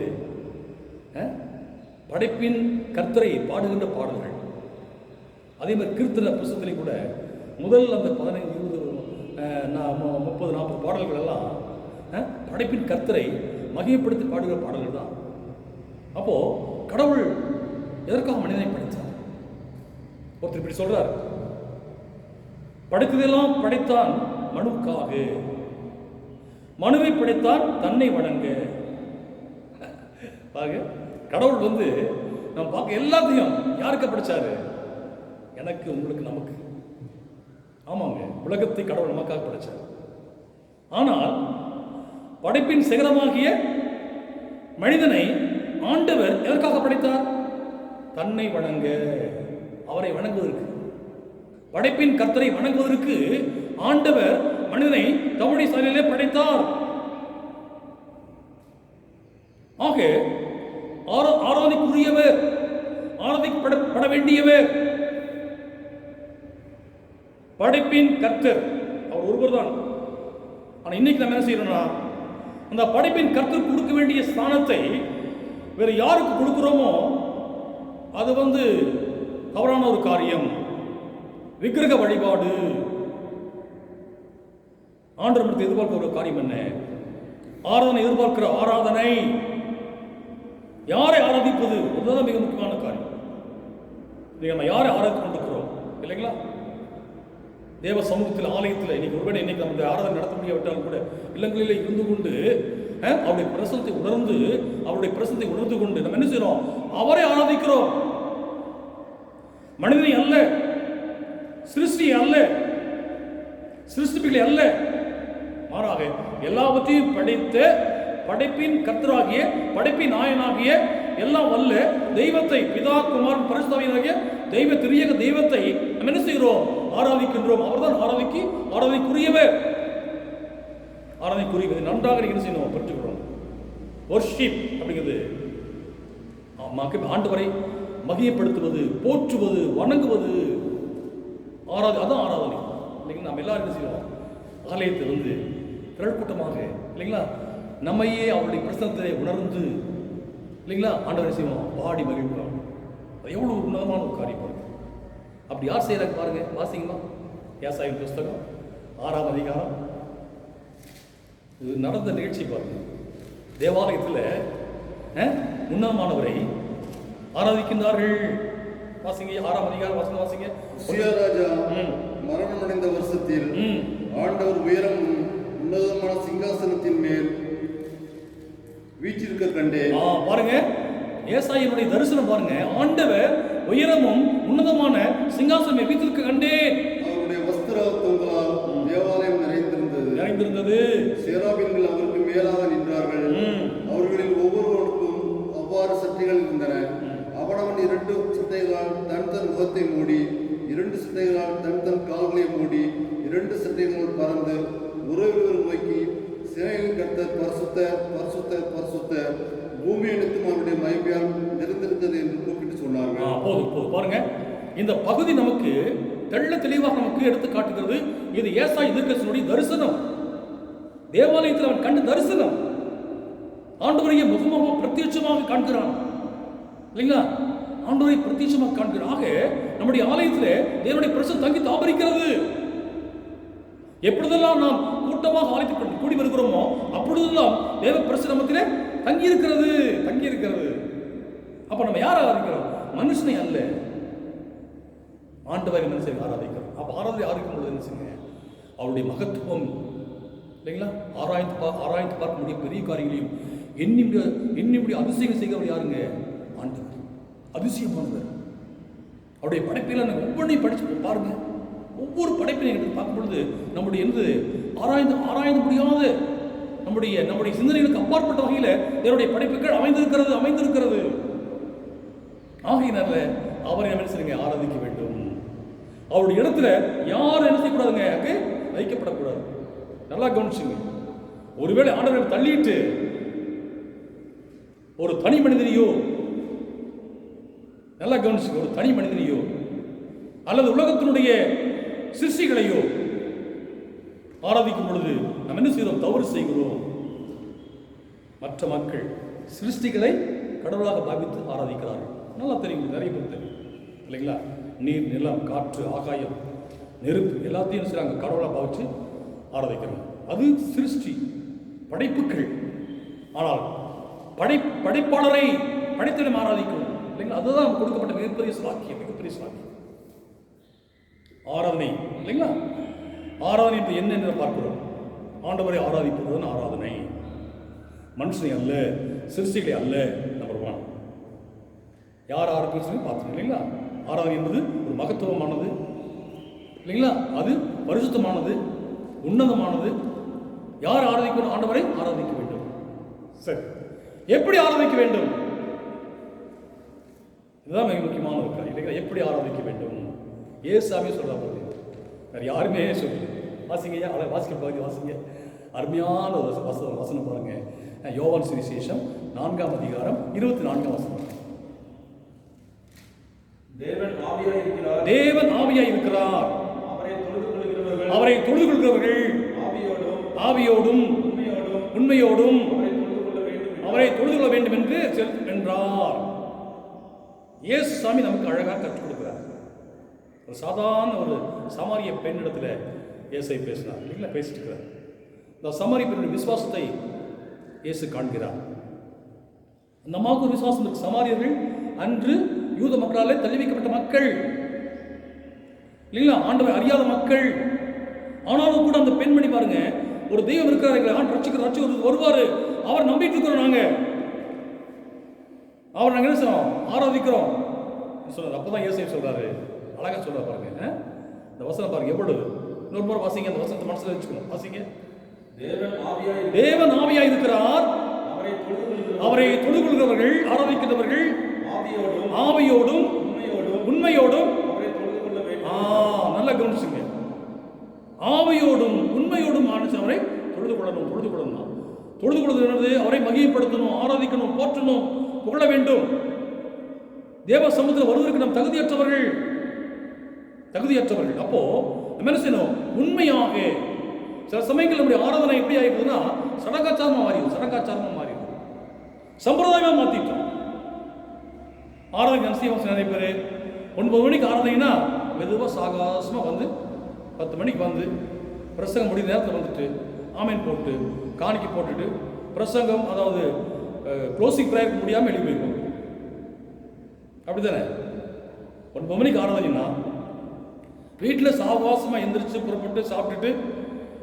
S1: படைப்பின் கர்த்தரை பாடுகின்ற பாடல்கள். அதே மாதிரி கீர்த்தனை புஸ்தகத்திலே கூட முதல் அந்த 15, 20, 30, 40 பாடல்கள் எல்லாம் படைப்பின் கர்த்தரை மகிமைப்படுத்தி பாடுகிற பாடல்கள் தான். அப்போ கடவுள் எதற்காக மனிதனை படைத்தார்? ஒருத்தர் இப்படி சொல்றார், படைத்ததெல்லாம் படைத்தான் மனுக்காக, மனுவை படைத்தான் தன்னை வணங்க. கடவுள் வந்து நம்ம பார்க்க எல்லாத்தையும் யாருக்கு படைச்சாரு? எனக்கு, உங்களுக்கு, நமக்கு. ஆமாங்க, உலகத்தை கடவுள் நமக்காக படைச்சார். ஆனால் படைப்பின் சிகரமாகிய மனிதனை ஆண்டவர் எதற்காக படைத்தார்? தன்னை வணங்க, அவரை வணங்குவதற்கு, படைப்பின் கர்த்தரை வணங்குவதற்கு ஆண்டவர் மனிதனை தம்முடைய சாயலிலே படைத்தார். ஆக ஆராதிக்குரியவர், ஆராதிக்கப்பட வேண்டியவர் படைப்பின் கர்த்தர், அவர் ஒருவர் தான். ஆனால் இன்னைக்கு நம்ம என்ன செய்யறோம்னா, அந்த படைப்பின் கர்த்தர் கொடுக்க வேண்டிய ஸ்தானத்தை வேறு யாருக்கு கொடுக்கிறோமோ அது வந்து தவறான ஒரு காரியம். விக்கிரக வழிபாடு. ஆண்டவரிடத்தில் எதிர்பார்க்கிற ஒரு காரியம் என்ன? ஆராதனை எதிர்பார்க்கிற ஆராதனை. யாரை ஆராதிப்பது? அதுதான் மிக முக்கியமான காரியம். நம்ம யாரை ஆராதித்துக் கொண்டிருக்கிறோம் இல்லைங்களா? தேவ சமூகத்தில் ஆலயத்தில் இன்னைக்கு ஒருவேளை இன்னைக்கு நமக்கு ஆராதனை நடத்த முடியாவிட்டாலும் கூட இல்லங்களிலே இருந்து கொண்டு அவருடைய பிரசனத்தை உணர்ந்து கொண்டு நம்ம என்ன செய்யறோம்? அவரை ஆராதிக்கிறோம். மனிதனை அல்ல, சிருஷ்டியை அல்ல, சிருஷ்டிப்பிகளை அல்ல, மாறாக எல்லாவற்றையும் படைத்த படைப்பின் கர்த்தராகிய படைப்பின் நாயனாகிய எல்லாம் வல்ல தெய்வத்தை, பிதா குமாரன் பரிசுத்தாவியாகிய தெய்வ திரியக தெய்வத்தை நம்ம என்ன செய்கிறோம்? ஆராதிக்கின்றோம். அவர்தான் ஆராதிக்குரியவர். நன்றாக என்ன செய்யணும்? பெற்றுக்கிறோம். வொர்ஷிப் அப்படிங்கிறது ஆண்டவரை மகிமைப்படுத்துவது, போற்றுவது, வணங்குவது, அதான் ஆராதனை இல்லைங்களா? நம்ம எல்லாரும் என்ன செய்வோம்? ஆலயத்தில் வந்து திரள் கூட்டமாக இல்லைங்களா, நம்மையே அவருடைய பிரசனத்தை உணர்ந்து இல்லைங்களா ஆண்டவரை செய்வோம், பாடி மகிழ்வோம். எவ்வளவு உன்னதமான ஒரு காரியம் பாருங்க. அப்படி யார் செய்யறாங்க பாருங்க, வாசிங்கம்மா. ஏசாயின் புஸ்தகம் 6ஆம் அதிகாரம். இது நடந்த நிகழ்ச்சி பாருங்க. தேவாலயத்தில் உன்னதமானவரை ஆராதிக்கின்றார்கள். வாசிங்க 6ஆம் அதிகாரம் வசனம் வாசிங்க.
S3: உசியாராஜா மரணமடைந்த வருஷத்தில் ஆண்டவர் உயரம் உன்னதமான சிங்காசனத்தின் மேல் வீற்றிருக்க கண்டே.
S1: பாருங்க, ஏசாயினுடைய தரிசனம் பாருங்க. ஆண்டவர் உயரமும் உன்னதமான சிங்காசனம் வீற்றிருக்க கண்டேன்.
S3: அவருடைய வஸ்திரத்தங்களால் தேவாலயம் நிறைந்திருந்தது. சேராபீன்கள் அவருக்கு மேலாக நின்றார்கள். அவர்களில் ஒவ்வொருவருக்கும் அவ்வாறு சட்டைகள் இருந்தன. அவனவன் 2 சட்டைகளால் தன் முகத்தை மூடி, 2 சட்டைகளால் தன் கால்களை மூடி, 2 சட்டைகளால் பறந்து உறவினர் நோக்கி, சேனைகளின் கர்த்தர் பரிசுத்தர் பரிசுத்தர் பரிசுத்தர், பூமி அனைத்தும் அவருடைய மகிமையால் நிறைந்திருந்தது என்று கூப்பிட்டு சொன்னார்கள்.
S1: போதும் பாருங்க. இந்த பகுதி நமக்கு தெள்ள தெளிவாக நமக்கு எடுத்து காட்டுகிறது. இது ஏசாய் தீர்க்கதரிசியுடைய தரிசனம். தேவாலயத்தில் அவன் கண்ட தரிசனம். ஆண்டவரையே முகமாக பிரத்யட்சமாக காண்கிறான் இல்லைங்களா? ஆண்டவரை பிரத்யட்சமாக காண்கிறாக நம்முடைய ஆலயத்தில் தேவனுடைய பிரசன்னம் தங்கி தாபரிக்கிறது. எப்பொழுதெல்லாம் நாம் கூட்டமாக ஆலயத்தில் கூடி வருகிறோமோ அப்பொழுதெல்லாம் தேவ பிரசன்னத்திலே தங்கி இருக்கிறது. அப்ப நம்ம யார் ஆராதிக்கிறோம்? மனுஷனை அல்ல, ஆண்டவரை மனுஷனை ஆராதிக்கிறோம். அப்ப ஆராதனை ஆராதிக்கும் பொழுது என்ன செய்யுங்க? அவருடைய மகத்துவம் இல்லைங்களா ஆராய்ந்து பார்க்க முடிய பெரிய காரியங்களையும் எண்ணி அதிசயங்கள் செய்கிறவர் யாருங்க? ஆண்டவர். அதிசயமானவர். அவருடைய படைப்பில் ஒவ்வொன்றையும் படிச்சு பாருங்க. ஒவ்வொரு படைப்பினை எடுத்து பார்க்கும் பொழுது நம்முடைய ஆராய்ந்து முடியாத நம்முடைய சிந்தனைகளுக்கு அப்பாற்பட்ட வகையில் என்னுடைய படைப்புகள் அமைந்திருக்கிறது. ஆகையினால அவரை என்ன செய்யுங்க? ஆராதிக்க வேண்டும். அவருடைய இடத்துல யாரும் என்ன செய்யக்கூடாதுங்க? அங்கே வைக்கப்படக்கூடாது. நல்லா கவனிச்சுங்க. ஒருவேளை ஆண்டவரை தள்ளிட்டு ஒரு தனி மனிதனையோ, நல்லா கவனிச்சுங்க, ஒரு தனி மனிதனையோ அல்லது உலகத்தினுடைய சிருஷ்டிகளையோ ஆராதிக்கும் பொழுது நம்ம என்ன செய்கிறோம்? தவறு செய்கிறோம். மற்ற மக்கள் சிருஷ்டிகளை கடவுளாக பாவித்து ஆராதிக்கிறார்கள். நல்லா தெரியும், நிறைய பேர் தெரியும் இல்லைங்களா? நீர், நிலம், காற்று, ஆகாயம், நெருப்பு எல்லாத்தையும் செய்கிறாங்க, கடவுளாக பாவிச்சு ஆராதிக்கிறாங்க. அது சிருஷ்டி, படைப்புகள். ஆனால் படைப்பாளரை படைத்திடம் ஆராதிக்கணும் இல்லைங்களா? அதுதான் கொடுக்கப்பட்ட மிகப்பெரிய சாக்கியம். ஆராதனை இல்லைங்களா? ஆராதனை என்று என்ன என்று பார்க்கிறோம்? ஆண்டவரை ஆராதிப்பதுதான் ஆராதனை. மனுஷனை அல்ல, சிருஷ்டிகளை அல்ல. நம்பர் 1 யார் ஆராதிக்கணும் பார்த்துக்கணும் இல்லைங்களா? ஆராதனை என்பது ஒரு மகத்துவமானது இல்லைங்களா? அது பரிசுத்தமானது, உன்னதமானது. யார் ஆராதிக்கணும்? ஆண்டவரை ஆராதிக்க வேண்டும். சரி, எப்படி ஆராதிக்க வேண்டும்? இதுதான் மிக முக்கியமான ஒரு காரியம் இல்லைங்களா? எப்படி ஆராதிக்க வேண்டும்? ஏசாமியே சொல்றாங்க, வேற யாருமே சொல்லு. வாசிங்கய்யா, வாசிக்க பகுதி வாசிங்க. அருமையான ஒரு வசனம் பாருங்க. யோவான் சுவிசேஷம் 4ஆம் அதிகாரம் 24ஆம் வசனம். தேவன் ஆவியாய் இருக்கிறார். அவரை தொழுது கொள்கிறவர்கள் ஆவியோடும் உண்மையோடும் அவரை தொழுது கொள்ள வேண்டும் என்று என்றார். இயேசு சாமி நமக்கு அழகாக கற்றுக் கொடுக்கிறார். ஒரு சாதாரண ஒரு சமாரிய பெண்ணிடத்துல இயேசை பேசினார் இல்லைங்களா? பேசிட்டு இருக்கிறார். இந்த சமாரிய பெண்ணுடைய விசுவாசத்தை இயேசு காண்கிறார். அந்த அம்மாவுக்கு ஒரு விசுவாசம் இருக்கு. சமாரியர்கள் அன்று யூத மக்களாலே தள்ளி வைக்கப்பட்ட மக்கள். இல்லைங்களா? ஆண்டவரை அறியாத மக்கள். ஆனாலும் கூட அந்த பெண்மணி பாருங்க, ஒரு தெய்வம் இருக்கிறார்கள், ஆண்டு ரட்சிக்க வருவாரு, அவர் நம்பிட்டு இருக்கிறோம். அவர் நாங்கள் என்ன செய்யறோம்? ஆராதிக்கிறோம் சொல்றாரு. அப்பதான் இயேசு சொல்றாரு, அழகா சொல்றாரு பாருங்க. இந்த வசனம் பாருங்க எவ்வளவு. இன்னொரு முறை வாசிங்க, அந்த வசனத்தை மனசுல வச்சுக்கணும். வாசிங்க. தேவன் ஆவியாய் இருக்கிறார், அவரை தொழுது கொள்கிறவர்கள், ஆராதிக்கிறவர்கள் ஆவியோடும் உண்மையோடும். நல்லா கவனிச்சுங்க. ஆவியோடும் உண்மையோடும் அவரை தொழுது கொள்ளணும். தொழுது கொள்வது அவரை மகிமைப்படுத்தணும், ஆராதிக்கணும், போற்றணும், புகழ வேண்டும். தேவ சமூகத்தில் வருவதற்கு நாம் தகுதியற்றவர்கள். அப்போ நம்ம என்ன செய்யணும்? உண்மையாக. சில சமயங்கள் நம்முடைய ஆராதனை எப்படி ஆகிடுதுன்னா சடங்காச்சாரமா மாறிடுது, சம்பிரதாயமா மாத்திட்டோம். ஆராதனை அனுசரியம் நிறைய பேர் 9 மணிக்கு ஆராதனைனா மெதுவாக சாகாசமாக வந்து 10 மணிக்கு வந்து பிரசங்கம் முடிந்த நேரத்தில் வந்துட்டு ஆமீன் போட்டு காணிக்கை போட்டுட்டு பிரசங்கம், அதாவது க்ளோசிங் ப்ரேயருக்கு முடியாமல் எழுதி போயிருக்கோம். அப்படி தானே? 9 மணிக்கு ஆராதனைனா வீட்டில் சாவாசமாக எந்திரிச்சு புறப்பட்டு சாப்பிட்டுட்டு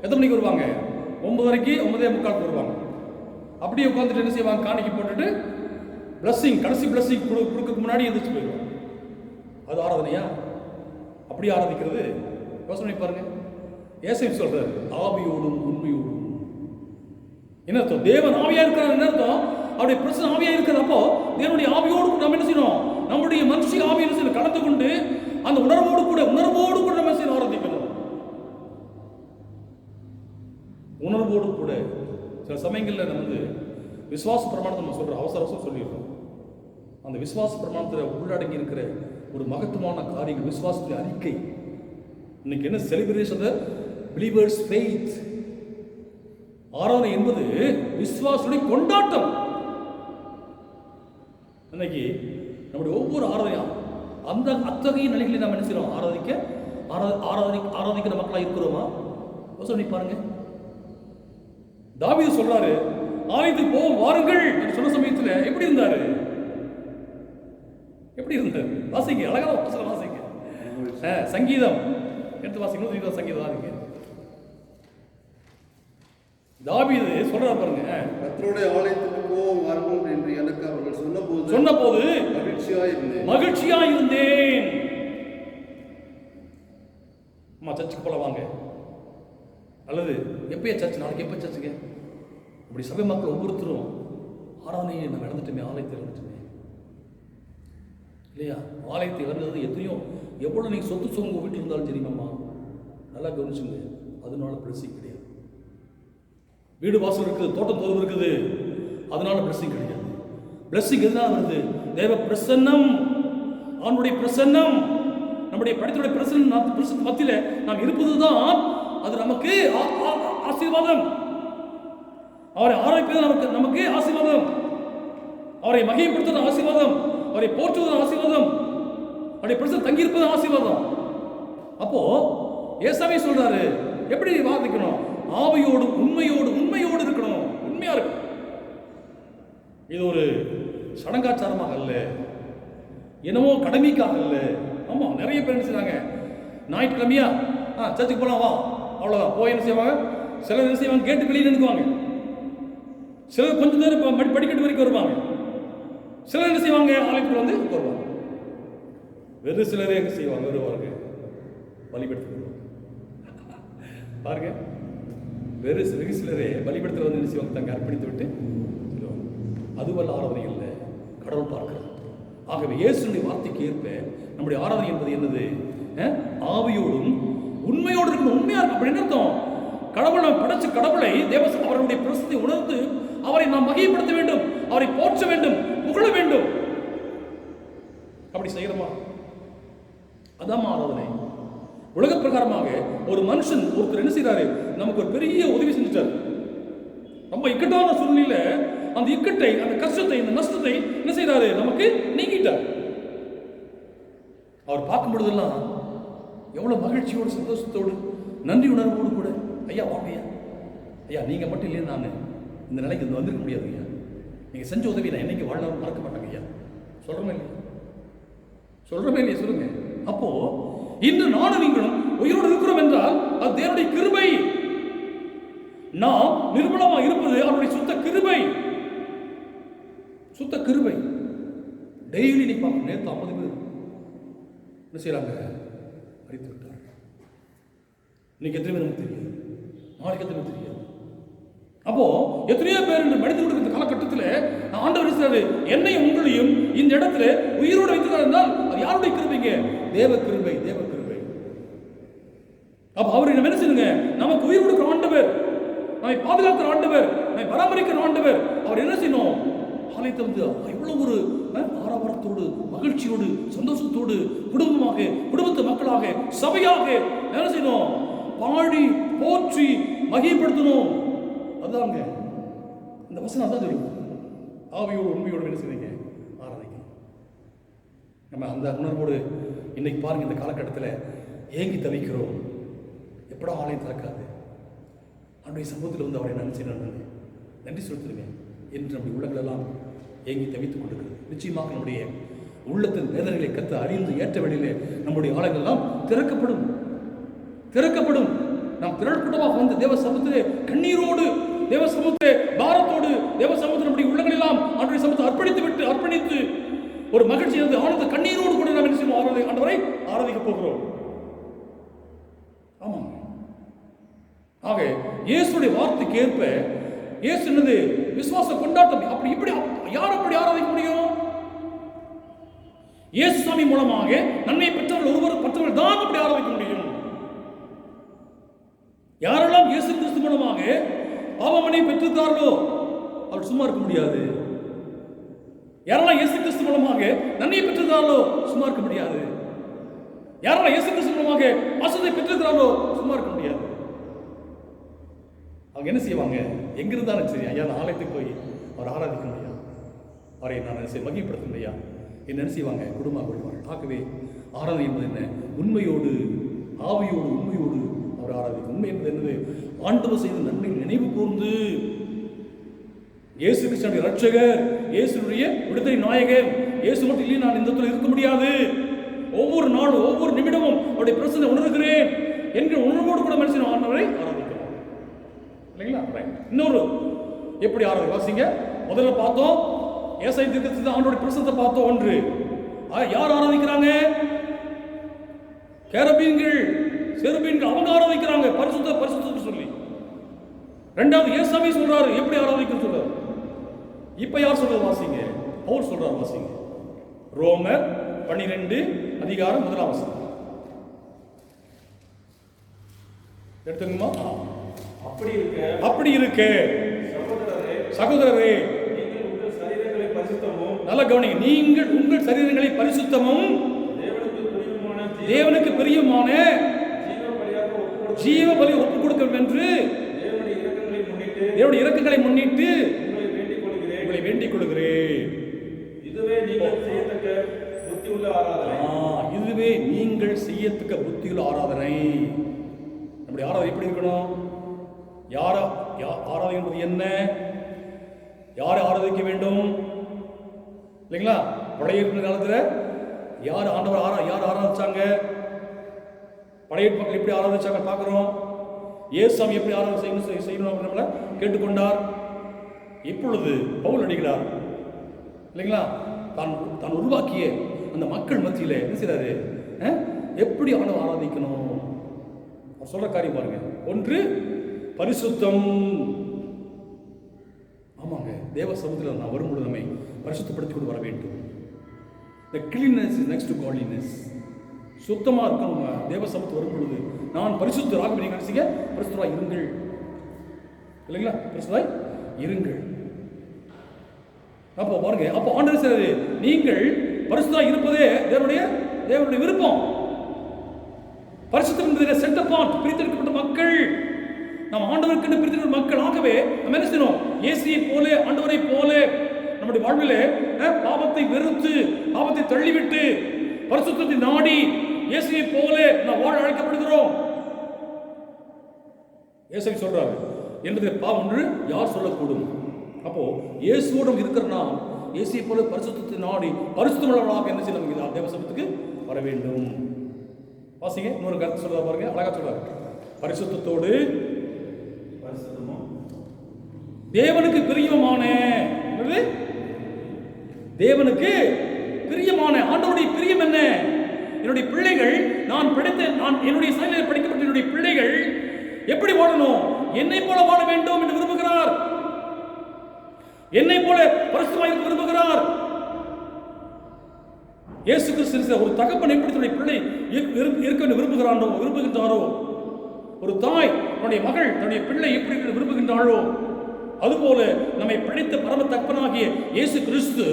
S1: எத்தனை மணிக்கு வருவாங்க? 9:30, 9:45 வருவாங்க. அப்படியே உட்காந்துட்டு என்ன செய்வாங்க? காணிக்கை போட்டுட்டு பிளஸ்ஸிங், கடைசி பிளஸ்ஸிங் கொடுக்க முன்னாடி எந்திரிச்சு போயிடுவாங்க. அது ஆராதனையா? அப்படி ஆராதிக்கிறது? யோசனை பாருங்க. ஏசை சொல்றாரு, ஆவியோடும் உண்மையோடும். என்ன அர்த்தம்? தேவன் ஆவியா இருக்கிறார். என்ன அர்த்தம்? அவருடைய பிரச்சனை ஆவியா இருக்கிறது. அப்போ தேவனுடைய ஆவியோடு நம்ம என்ன செய்யணும்? நம்முடைய மனுஷ ஆவி என்ன செய்யணும்? கலந்து கொண்டு அந்த உணர்வோடு கூட நம்ம செய்யணும், ஆராதிக்கணும். உணர்வோடு கூட. சில சமயங்களில் நம்ம வந்து விசுவாச பிரமாணத்தை நம்ம சொல்றோம், அவசரம் சொல்லிடுறோம். அந்த விசுவாச பிரமாணத்தில் உள்ளடங்கி இருக்கிற ஒரு மகத்துவமான காரியங்கள், விசுவாசத்தின் அறிக்கை. இன்னைக்கு என்ன செலிப்ரேஷன்? Believers faith. ஆராதனை என்பது விசுவாசத்துடைய கொண்டாட்டம். இன்னைக்கு நம்முடைய ஒவ்வொரு ஆராதனையும் அந்த அத்தகைய நிலைகளில் நாம் என்ன செய்யறோம்? ஆராதிக்கிற மக்களாக இருக்கிறோமா? சொல்லி பாருங்க. தாவீது சொல்றாரு, ஆலயத்துக்கு போவோம் வாருங்கள் என்று சொன்ன சமயத்தில் எப்படி இருந்தாரு? வாசிங்க, அழகான வசனம் வாசிங்க. சங்கீதம் எடுத்து வாசிங்க. 120 சங்கீதம் வாசிங்க. தாவீது சொல்றாரு பாருங்க,
S3: கர்த்தருடைய ஆலயத்துக்கு போவோம் வாருங்கள் என்று எனக்கு அவர்கள் சொன்னபோது மகிழ்ச்சியாய் இருந்தேன். அம்மா சர்ச்சுக்கு போல வாங்க, அல்லது எப்பயே சர்ச், நாளைக்கு எப்போ சர்ச்சுங்க? இப்படி சபை மக்கள் ஒவ்வொருத்தரும் ஆராதனையை நம்ம இழந்துட்டுமே, ஆலயத்தை இழந்துட்டுமே இல்லையா? ஆலயத்தை இழந்தது எத்தனையோ, எவ்வளோ நீங்கள் சொத்து சுகம் வீட்டில் இருந்தாலும் தெரியுமாம்மா, நல்லா கவனிச்சுங்க. அதனால பிளஸிங் கிடையாது. வீடு வாசல் இருக்குது, தோட்டம் தோறு இருக்குது, அதனால பிளஸிங் கிடையாது. பிளஸிங் எதனால வருது? தேவ பிரசன்னம், அவனுடைய பிரசன்னம், நம்முடைய படித்துடைய பிரசன்னம் மத்தியில் நாம் இருப்பதுதான் அது நமக்கு ஆசீர்வாதம். அவரை ஆராய்ப்பது நமக்கு ஆசீர்வாதம். அவரை மகிமைப்படுத்துவது ஆசீர்வாதம். அவரை போற்றுவது ஆசீர்வாதம். அவருடைய பிரசன்னம் தங்கியிருப்பது ஆசீர்வாதம். அப்போ ஏசாவே சொல்றாரு, எப்படி வாதிக்கணும்? ஆவியோடு உண்மையோடு இருக்கணும். உண்மையா இருக்கு. இது ஒரு சடங்காச்சாரமாக அல்ல, என்னமோ கடமைக்காக அல்ல. ஆமா, நிறைய பேர் என்ன செய்வாங்க? ஞாயிற்றுக்கிழமையா சர்ச்சுக்கு போலாம் வா, அவ்வளோதான். போய் என்ன செய்வாங்க? சிலர் என்ன செய்வாங்க? கேட்டு வெளியே நின்றுக்குவாங்க. சிலர் கொஞ்சம் நேரம் படிக்கட்டு வரைக்கும் வருவாங்க. சிலர் என்ன செய்வாங்க? ஆலயத்துக்கு வந்து வருவாங்க. வெறு சிலரே என்ன செய்வாங்க? வருவாங்க, பலிபடுத்து பாருங்க. வெறு சிலரே பலிபடுத்த வந்து என்ன செய்வாங்க? தங்க அர்ப்பணித்து விட்டு அதுவல்ல ஆராதனை இல்லை, கடவுள் பார்க்கிறார். ஆகவே இயேசுடைய வார்த்தைக்கு ஏற்ப நம்முடைய ஆராதனை என்பது என்னது? ஆவியோடும் உண்மையோடு இருக்கணும். உண்மையா இருக்கும். அப்படி என்ன அர்த்தம்? கடவுளை படைச்ச கடவுளை, அவருடைய பிரசத்தை உணர்ந்து அவரை நாம் மகிமைப்படுத்த வேண்டும், அவரை போற்ற வேண்டும், புகழ வேண்டும். அப்படி செய்யறோமா? அதான் ஆராதனை. உலக பிரகாரமாக ஒரு மனுஷன் ஒருத்தர் என்ன செய்யறாரு? நமக்கு ஒரு பெரிய உதவி செஞ்சுட்டாரு. ரொம்ப இக்கட்டான சூழ்நிலையில அந்த இக்கட்டை, அந்த கஷ்டத்தை, இந்த நஷ்டத்தை என்ன செய்யறாரு? நமக்கு நீங்கிட்டார். அவர் பார்க்கும் பொழுதெல்லாம் எவ்வளவு மகிழ்ச்சியோடு, சந்தோஷத்தோடு, நன்றி உணர்வோடு கூட, ஐயா வாங்க ஐயா, நீங்க மட்டும் இல்லையா நான் இந்த நிலைக்கு வந்திருக்க முடியாது ஐயா, நீங்க செஞ்ச உதவி நான் என்னைக்கு வாழ்நாள் மறக்க மாட்டாங்க ஐயா. சொல்றோமே இல்லையா? சொல்லுங்க. அப்போ
S1: இன்று நானும் நீங்களும் உயிரோடு இருக்கிறோம் என்றால் அது தேவனுடைய கிருபை. நாம் நிர்மலமாக இருப்பது அவருடைய சுத்த கிருபை. சுத்த கிருபை. டெய்லி நீ பார்க்கணும். நேற்று 50 பேர் என்ன செய்யறாங்க? மரித்து விட்டார். இன்னைக்கு எத்தனை பேர் நமக்கு தெரியாது, நாளைக்கு எத்தனை பேர் தெரியாது. அப்போ எத்தனையோ பேர் என்று மனித கொடுக்கிற காலகட்டத்தில் ஆண்டவர் இருக்கிறாரு, என்னையும் உங்களையும் இந்த இடத்துல உயிரோடு வைத்திருக்கிறார் என்றால் அது யாருடைய கிருபைங்க? தேவ கிருபை, தேவ கிருபை. அப்ப அவரை நம்ம என்ன செய்யுங்க? நமக்கு உயிர் கொடுக்கிற ஆண்டவர், நம்மை பாதுகாக்கிற ஆண்டவர், நம்மை பராமரிக்கிற ஆண்டவர். அவர் என்ன செய்யணும்? ஆலயத்தை வந்து எவ்வளவு ஒரு ஆரவாரத்தோடு, மகிழ்ச்சியோடு, சந்தோஷத்தோடு, குடும்பத்து மக்களாக, சபையாக என்ன செய்யணும்? பாடி போற்றி மகிமைப்படுத்தணும். அதுதாங்க இந்த வசனம் அதான் சொல்லுங்க. ஆவியோடு உண்மையோடு என்ன செய்வீங்க? ஆராதிக்கணும். நம்ம அந்த உணர்வோடு இன்னைக்கு பாருங்க, இந்த காலகட்டத்தில் ஏங்கி தவிக்கிறோம். எப்படா ஆலயம் திறக்காது? அவருடைய சமூகத்தில் வந்து அவரை நன்றி செய்யணும், நன்றி செலுத்துங்க என்று நம்முடைய உள்ளங்கள் எல்லாம் ஏங்கி தவித்துக் கொண்டிருக்கிறது. நிச்சயமாக நம்முடைய உள்ளத்தின் வேதனைகளை கற்று அறிந்து ஏற்ற வழியிலே நம்முடைய ஆலயங்கள் எல்லாம் திறக்கப்படும், திறக்கப்படும். நாம் திரள் கூட்டமாக வந்து தேவ சமூகத்திலே கண்ணீரோடு, தேவ சமூகத்திலே பாரத்தோடு, தேவ சமூகத்தில் நம்முடைய உள்ளங்கள் எல்லாம் ஆண்டவருடைய சமூகத்தை அர்ப்பணித்து ஒரு மகிழ்ச்சி ஆனந்த கண்ணீரோடு கூட நாம் என்ன செய்வோம்? ஆண்டவரை ஆராதிக்க போகிறோம். ஆமாம். ஆக இயேசுடைய வார்த்தைக்கு ஏற்ப இயேசு என்னது? விசுவாச கொண்டாட்டம். அப்படி இப்படி யார் அப்படி ஆராதிக்க முடியும்? இயேசு சாமி மூலமாக நன்மை பெற்றவர்கள் ஒருவர் பெற்றவர்கள் தான் அப்படி ஆராதிக்க முடியும். யாரெல்லாம் இயேசு கிறிஸ்து மூலமாக பாவமனை பெற்றிருக்கார்களோ அவர் சும்மா இருக்க முடியாது. யாரெல்லாம் இயேசு கிறிஸ்து மூலமாக நன்மை பெற்றிருக்கார்களோ சும்மா இருக்க முடியாது. யாரெல்லாம் இயேசு கிறிஸ்து மூலமாக ஆசீர்வாதத்தை பெற்றிருக்கிறார்களோ சும்மா இருக்க முடியாது. அவங்க என்ன செய்வாங்க? எங்கிருந்தாலும் சரி, ஐயா நான் ஆலயத்துக்கு போய் அவர் ஆராதிக்க முடியாது, அவரை நான் மகிமைப்படுத்த முடியாது என்ன செய்வாங்க? குடும்பமாக வருவாங்க. ஆகவே ஆராதனை என்பது என்ன? உண்மையோடு, ஆவியோடு, உண்மையோடு அவர் ஆராதிக்கும். உண்மை என்பது என்னது? ஆண்டவர் செய்த நன்மை நினைவு கூர்ந்து, இயேசு கிறிஸ்துவின் ரட்சகர், இயேசுடைய விடுதலை நாயகர், இயேசு மட்டும் இல்லை நான் இந்த இடத்துல இருக்க முடியாது, ஒவ்வொரு நாளும் ஒவ்வொரு நிமிடமும் அவருடைய பிரசன்னை உணர்கிறேன் என்கிற உணர்வோடு கூட மனுஷன் ஆண்டவரை ஆராதிக்கிறோம் இல்லைங்களா? இன்னொரு எப்படி ஆராதனை வாசிங்க. முதல்ல பார்த்தோம் ஏசாயா தீர்க்கதரிசி ஆண்டவருடைய பிரசன்னத்தை பார்த்தோம். ஒன்று யார் ஆராதிக்கிறாங்க? கேருபீன்கள், செருபீன்கள் அவங்க ஆராதிக்கிறாங்க பரிசுத்த பரிசுத்தம் சொல்லி. ரெண்டாவது ஏசாமி சொல்றாரு எப்படி ஆராதிக்கணும் சொல்றாரு. இப்ப யார் சொல்றது வாசிங்க? பவுல் சொல்றாரு வாசிங்க. ரோமர் 12 அதிகாரம் 1 வசனம் எடுத்துங்கம்மா. அப்படி இருக்க சகோதரரே நல்ல கவனிங்க, நீங்கள் உங்கள் சரீரங்களை பரிசுத்தமும் தேவனுக்கு பிரியமான ஜீவ பலி ஒப்புக் கொடுக்க என்று தேவனுடைய இரக்கங்களை முன்னிட்டு உங்களை வேண்டிக் கொள்கிறேன். இதுவே நீங்கள் செய்யத்தக்க புத்தியுள்ள ஆராதனை. நம்முடைய ஆராதனை எப்படி இருக்கணும்? ஆராதனை என்பது என்ன? யாரை ஆராதிக்க வேண்டும் இல்லைங்களா? பழைய காலத்தில் யார் ஆண்டவர் யார் ஆராதிச்சாங்க? பழைய மக்கள் எப்படி ஆராதிச்சாங்க பார்க்கிறோம். இயேசுசாமி எப்படி ஆராதனை செய்யணும் நம்மளை கேட்டுக்கொண்டார். இப்பொழுது பவுல் அடிக்கிறார் இல்லைங்களா? தான் உருவாக்கிய அந்த மக்கள் மத்தியில் என்ன செய்யறாரு? எப்படி ஆண்டவர் ஆராதிக்கணும் அவர் சொல்ற காரியம் பாருங்க. ஒன்று பரிசுத்தம். ஆமாங்க, தேவ சமூகத்தில் நான் வரும்பொழுது நம்மை பரிசுத்தப்படுத்தி கொண்டு வர வேண்டும். The cleanliness is next to godliness. சுத்தமா இருக்கணும். தேவ சமூகத்தில் வரும் பொழுது நான் பரிசுத்தராக நீங்க நினைச்சீங்க, பரிசுத்தராய் இருங்கள் இல்லைங்களா? பரிசுத்தராய் இருங்கள். அப்போ பாருங்க, அப்போ ஆண்டவர் சொல்றாரு நீங்கள் பரிசுத்தராய் இருப்பதே தேவனுடைய விருப்பம். பரிசுத்தம் என்பது செட் அப்பார்ட், பிரித்தெடுக்கப்பட்ட மக்கள். நாம் ஆண்டவருக்கு பிரித்தெடுக்கப்பட்ட மக்கள். ஆகவே நம்ம என்ன செய்யணும்? இயேசுவை போல, ஆண்டவரை போல நம்முடைய வாழ்விலே பாவத்தை வெறுத்து, பாவத்தை தள்ளிவிட்டு, பரிசுத்தத்தை நாடி இயேசுவை போல நாம் வாழ அழைக்கப்படுகிறோம். இயேசுவை சொல்றாரு என்பது பாவம் என்று யார் சொல்லக்கூடும்? அப்போ இயேசுவோடும் இருக்கிற நாம் இயேசுவை போல பரிசுத்தத்தை நாடி பரிசுத்தமுள்ளவர்களாக என்ன செய்யணும்? தேவ சமூகத்துக்கு வர வேண்டும். வாசிங்க, இன்னொரு கருத்து சொல்றத பாருங்க, அழகா சொல்றாரு. பரிசுத்தத்தோடு
S2: பரிசுத்தமும்
S1: தேவனுக்கு பிரியமான, தேவனுக்கு பிரியமான, ஆண்டவருடைய பிரியம் என்ன? என்னுடைய பிள்ளைகள், நான் என்னுடைய சைலையில் படிக்கப்பட்ட என்னுடைய பிள்ளைகள் எப்படி வாழணும்? என்னை போல வாழ வேண்டும் என்று விரும்புகிறார். என்னை போல பரிசுத்தமாக இருக்க விரும்புகிறார். இயேசு கிறிஸ்து ஒரு தகப்பன் எப்படி தன்னுடைய பிள்ளை இருக்க விரும்புகின்றாரோ, ஒரு தாய் தன்னுடைய மகள் தன்னுடைய பிள்ளை எப்படி விரும்புகின்றாளோ, அதுபோல நம்மை படைத்த பரம தகப்பனாகிய இயேசு கிறிஸ்து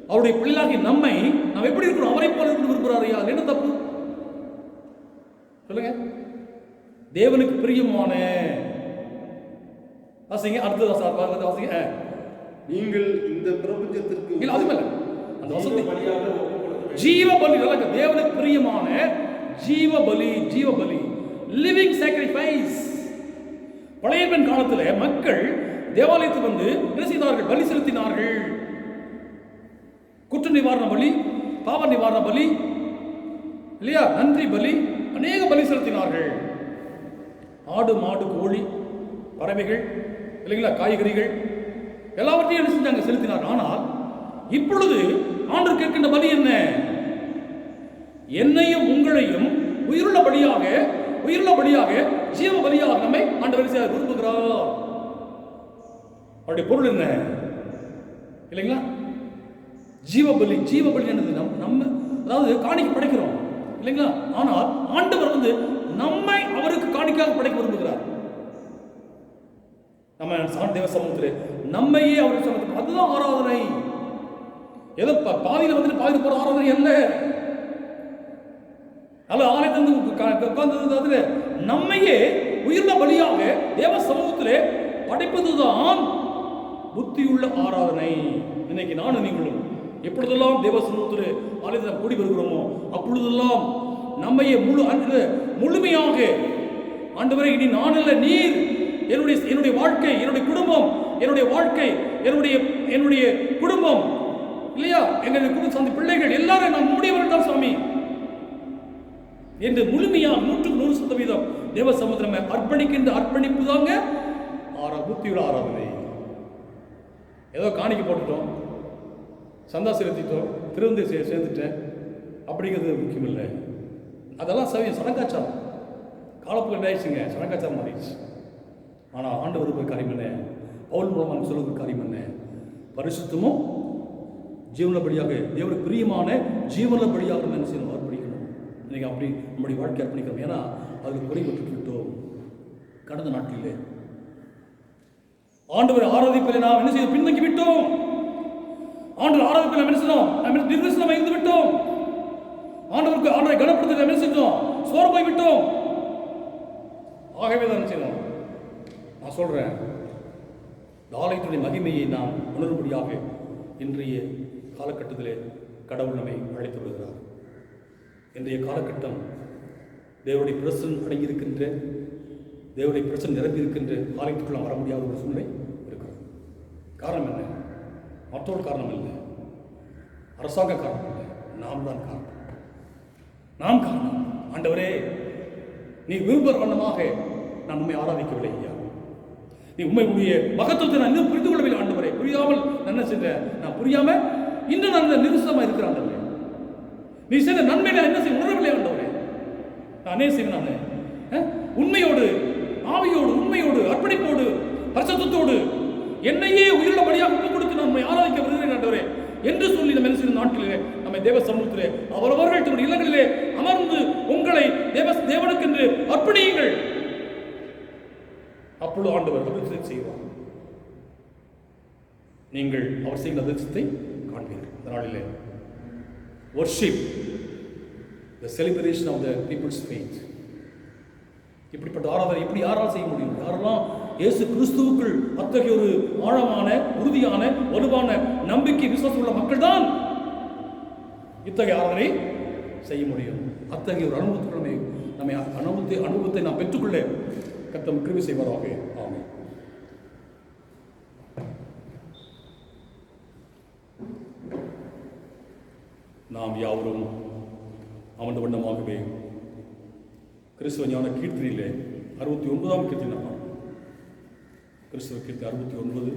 S1: அவருடைய பிள்ளைகளாகிய நம்மை நாம் எப்படி இருக்கிறோம்? அவரை போல இருக்க விரும்புகிறார். ஐயா, என்ன தப்பு சொல்லுங்க? தேவனுக்கு பிரியமான, வாசிங்க, அடுத்த வாசிங்க.
S3: நீங்கள் இந்த பிரபஞ்சத்திற்கு
S1: இல்ல, அதுமே இல்ல, அந்த வசதி ஜீவ பலி, தேவனுக்கு பிரியமான ஜீவ பலி, ஜீவ பலி, லிவிங் சாக்ரிஃபைஸ். பழைய ஏற்பாட்டு காலத்தில் மக்கள் தேவாலயத்துக்கு வந்து என்ன செய்தார்கள்? பலி செலுத்தினார்கள். குற்ற நிவாரண பலி, பாவ நிவாரண பலி, இல்லையா, நன்றி பலி, அநேக பலி செலுத்தினார்கள். ஆடு, மாடு, கோழி, பறவைகள், இல்லைங்களா, காய்கறிகள் எல்லாவற்றையும் என்ன செஞ்சாங்க? செலுத்தினார்கள். ஆனால் இப்பொழுது ஆண்டவர் கேட்கின்ற பலி என்ன? என்னையும் உங்களையும் உயிருள்ள பலியாக ஜீவ பலியாக நம்மை ஆண்டவர் விரும்புகிறார். அவருடைய பொருள் என்ன? இல்லைங்களா, ஜீவபலி. ஜீவபலி என்னது? நம்ம அதாவது காணிக்கை படைக்கிறோம், இல்லைங்களா? ஆனால் ஆண்டவர் வந்து நம்மை அவருக்கு காணிக்கையாக படைக்க விரும்புகிறார். நம்ம தேவ சமூகத்தில் நம்மையே அவருக்கு சமூகத்தில், அதுதான் ஆராதனை. ஏதோ பாதியில் வந்துட்டு பாதியில் போற ஆராதனை அல்ல. அல்ல, ஆலயத்திலிருந்து உட்கார்ந்தது நம்மையே உயிருள்ள பலியாக தேவ சமூகத்திலே படைப்பதுதான் புத்தியுள்ள ஆராதனை. இன்னைக்கு நானும் நீங்களும் எப்பொழுதெல்லாம் தேவ சமூகத்திலே ஆலயத்தில் கூடி வருகிறோமோ அப்பொழுதெல்லாம் நம்மையே முழுமையாக, ஆண்டவரே, இனி நான் அல்ல, நீர் என்னுடைய வாழ்க்கை, என்னுடைய குடும்பம், என்னுடைய வாழ்க்கை, என்னுடைய குடும்பம், இல்லையா, எங்களுடைய குடும்பம் சார்ந்த பிள்ளைகள் எல்லாரும் நான் முடியவர்கள் தான் சுவாமி என்று முழுமையாக 100% தேவ சமுத்திரம் அர்ப்பணிக்கின்ற அர்ப்பணிப்பு தாங்க புத்தியுள்ள ஆராதனை. ஏதோ காணிக்கை போட்டுட்டோம், சந்தா செலுத்திட்டோம், திருந்தி சேர்ந்துட்டேன் அப்படிங்கிறது முக்கியம் இல்லை. அதெல்லாம் சடங்காச்சாரம். காலப்புகள் ஆயிடுச்சுங்க, சடங்காச்சாரம் மாறிடுச்சு. ஆனால் ஆண்டவருக்கு காரியம் என்ன? பவுல் மூலமாக சொல்லுவதற்கு காரியம் என்ன? பரிசுத்தமும் ஜீவனபடியாக, தேவனுக்கு பிரியமான ஜீவனபடியாக நம்ம என்ன செய்யணும்? அர்ப்பணிக்கணும். இன்னைக்கு அப்படி நம்முடைய வாழ்க்கை அர்ப்பணிக்கிறோம். ஏன்னா அதுக்கு குறைபட்டு விட்டோம். கடந்த நாட்டிலே ஆண்டவர் ஆராதிப்பில் நாம் என்ன செய்ய பின்தங்கி விட்டோம். ஆண்டவர் ஆராதிப்பில் நாம் என்ன செய்தோம்? நாம் நிர்வசனம் இருந்து விட்டோம். ஆண்டவரை கனப்படுத்த நாம் என்ன செஞ்சோம்? சோறு போய் விட்டோம். ஆகவே தான் என்ன செய்யணும்? நான் சொல்றேன், ஆலயத்துடைய மகிமையை நாம் உணரும்படியாக இன்றைய காலகட்டத்திலே கடவுள் நம்மை அழைத்து வருகிறார். இன்றைய காலகட்டம் தேவனுடைய பிரசன் அடங்கியிருக்கின்ற, தேவனுடைய பிரசன் நிரம்பியிருக்கின்ற ஆலயத்துக்குள்ள வர முடியாத ஒரு சூழ்நிலை இருக்கிறது. காரணம் என்ன? மற்றொரு காரணம் இல்லை, அரசாங்க காரணம் இல்லை, நாம் தான் காரணம். நாம் காரணம். ஆண்டவரே, நீ விரும்புகிற வண்ணமாக நான் உண்மை ஆராதிக்கவில்லை ஐயா. நீ உண்மையுடைய மகத்துவத்தை நான் இன்னும் புரிந்து கொள்ளவில்லை ஆண்டவரே. புரியாமல் என்ன செஞ்சேன்? நான் புரியாம இன்னும் நான் நிருசமா இருக்கிறேன் ஆண்டவரே. நீ செய்த நன்மையில என்ன செய்ய உணரவில்லை ஆண்டவரே. நான் என்ன செய்வேன்? நான் உண்மையோடு, ஆவியோடு, உண்மையோடு, அர்ப்பணிப்போடு, பரிசுத்தத்தோடு என்னையே உயிருள்ள பலியாக ஒப்புக் கொடுத்து நான் உண்மை ஆராதிக்க விரும்புகிறேன் ஆண்டவரே என்று சொல்லி நம்ம என்ன செய்த நாட்களிலே நம்ம தேவ சமூகத்திலே அவரவர்கள் தன்னுடைய இல்லங்களிலே அமர்ந்து உங்களை தேவனுக்கென்று அர்ப்பணியுங்கள். அப்பொழுது ஆண்டவர் அதிர்ஷ்டம் செய்வார். நீங்கள் அவர் செய்கிற அதிர்ஷ்டத்தை காண்பீர்கள். இந்த நாளிலே worship, the celebration of the people's faith. இப்படிப்பட்ட ஆராதனை எப்படி யாரால் செய்ய முடியும்? யாரெல்லாம் இயேசு கிறிஸ்துவுக்குள் அத்தகைய ஒரு ஆழமான, உறுதியான, வலுவான நம்பிக்கை, விசுவாசம் உள்ள மக்கள் தான் இத்தகைய ஆராதனை செய்ய முடியும். அத்தகைய ஒரு நம்மை அனுபவத்தை நாம் பெற்றுக்கொள்ள கர்த்தர் கிருபை செய்வாராக. ஆமென். நாம் யாவரும் அமர்ந்த வண்ணமாகவே கிறிஸ்துவ ஞான கீர்த்தனையிலே 69ஆம் கீர்த்தனை. கிறிஸ்துவ கீர்த்தி 69.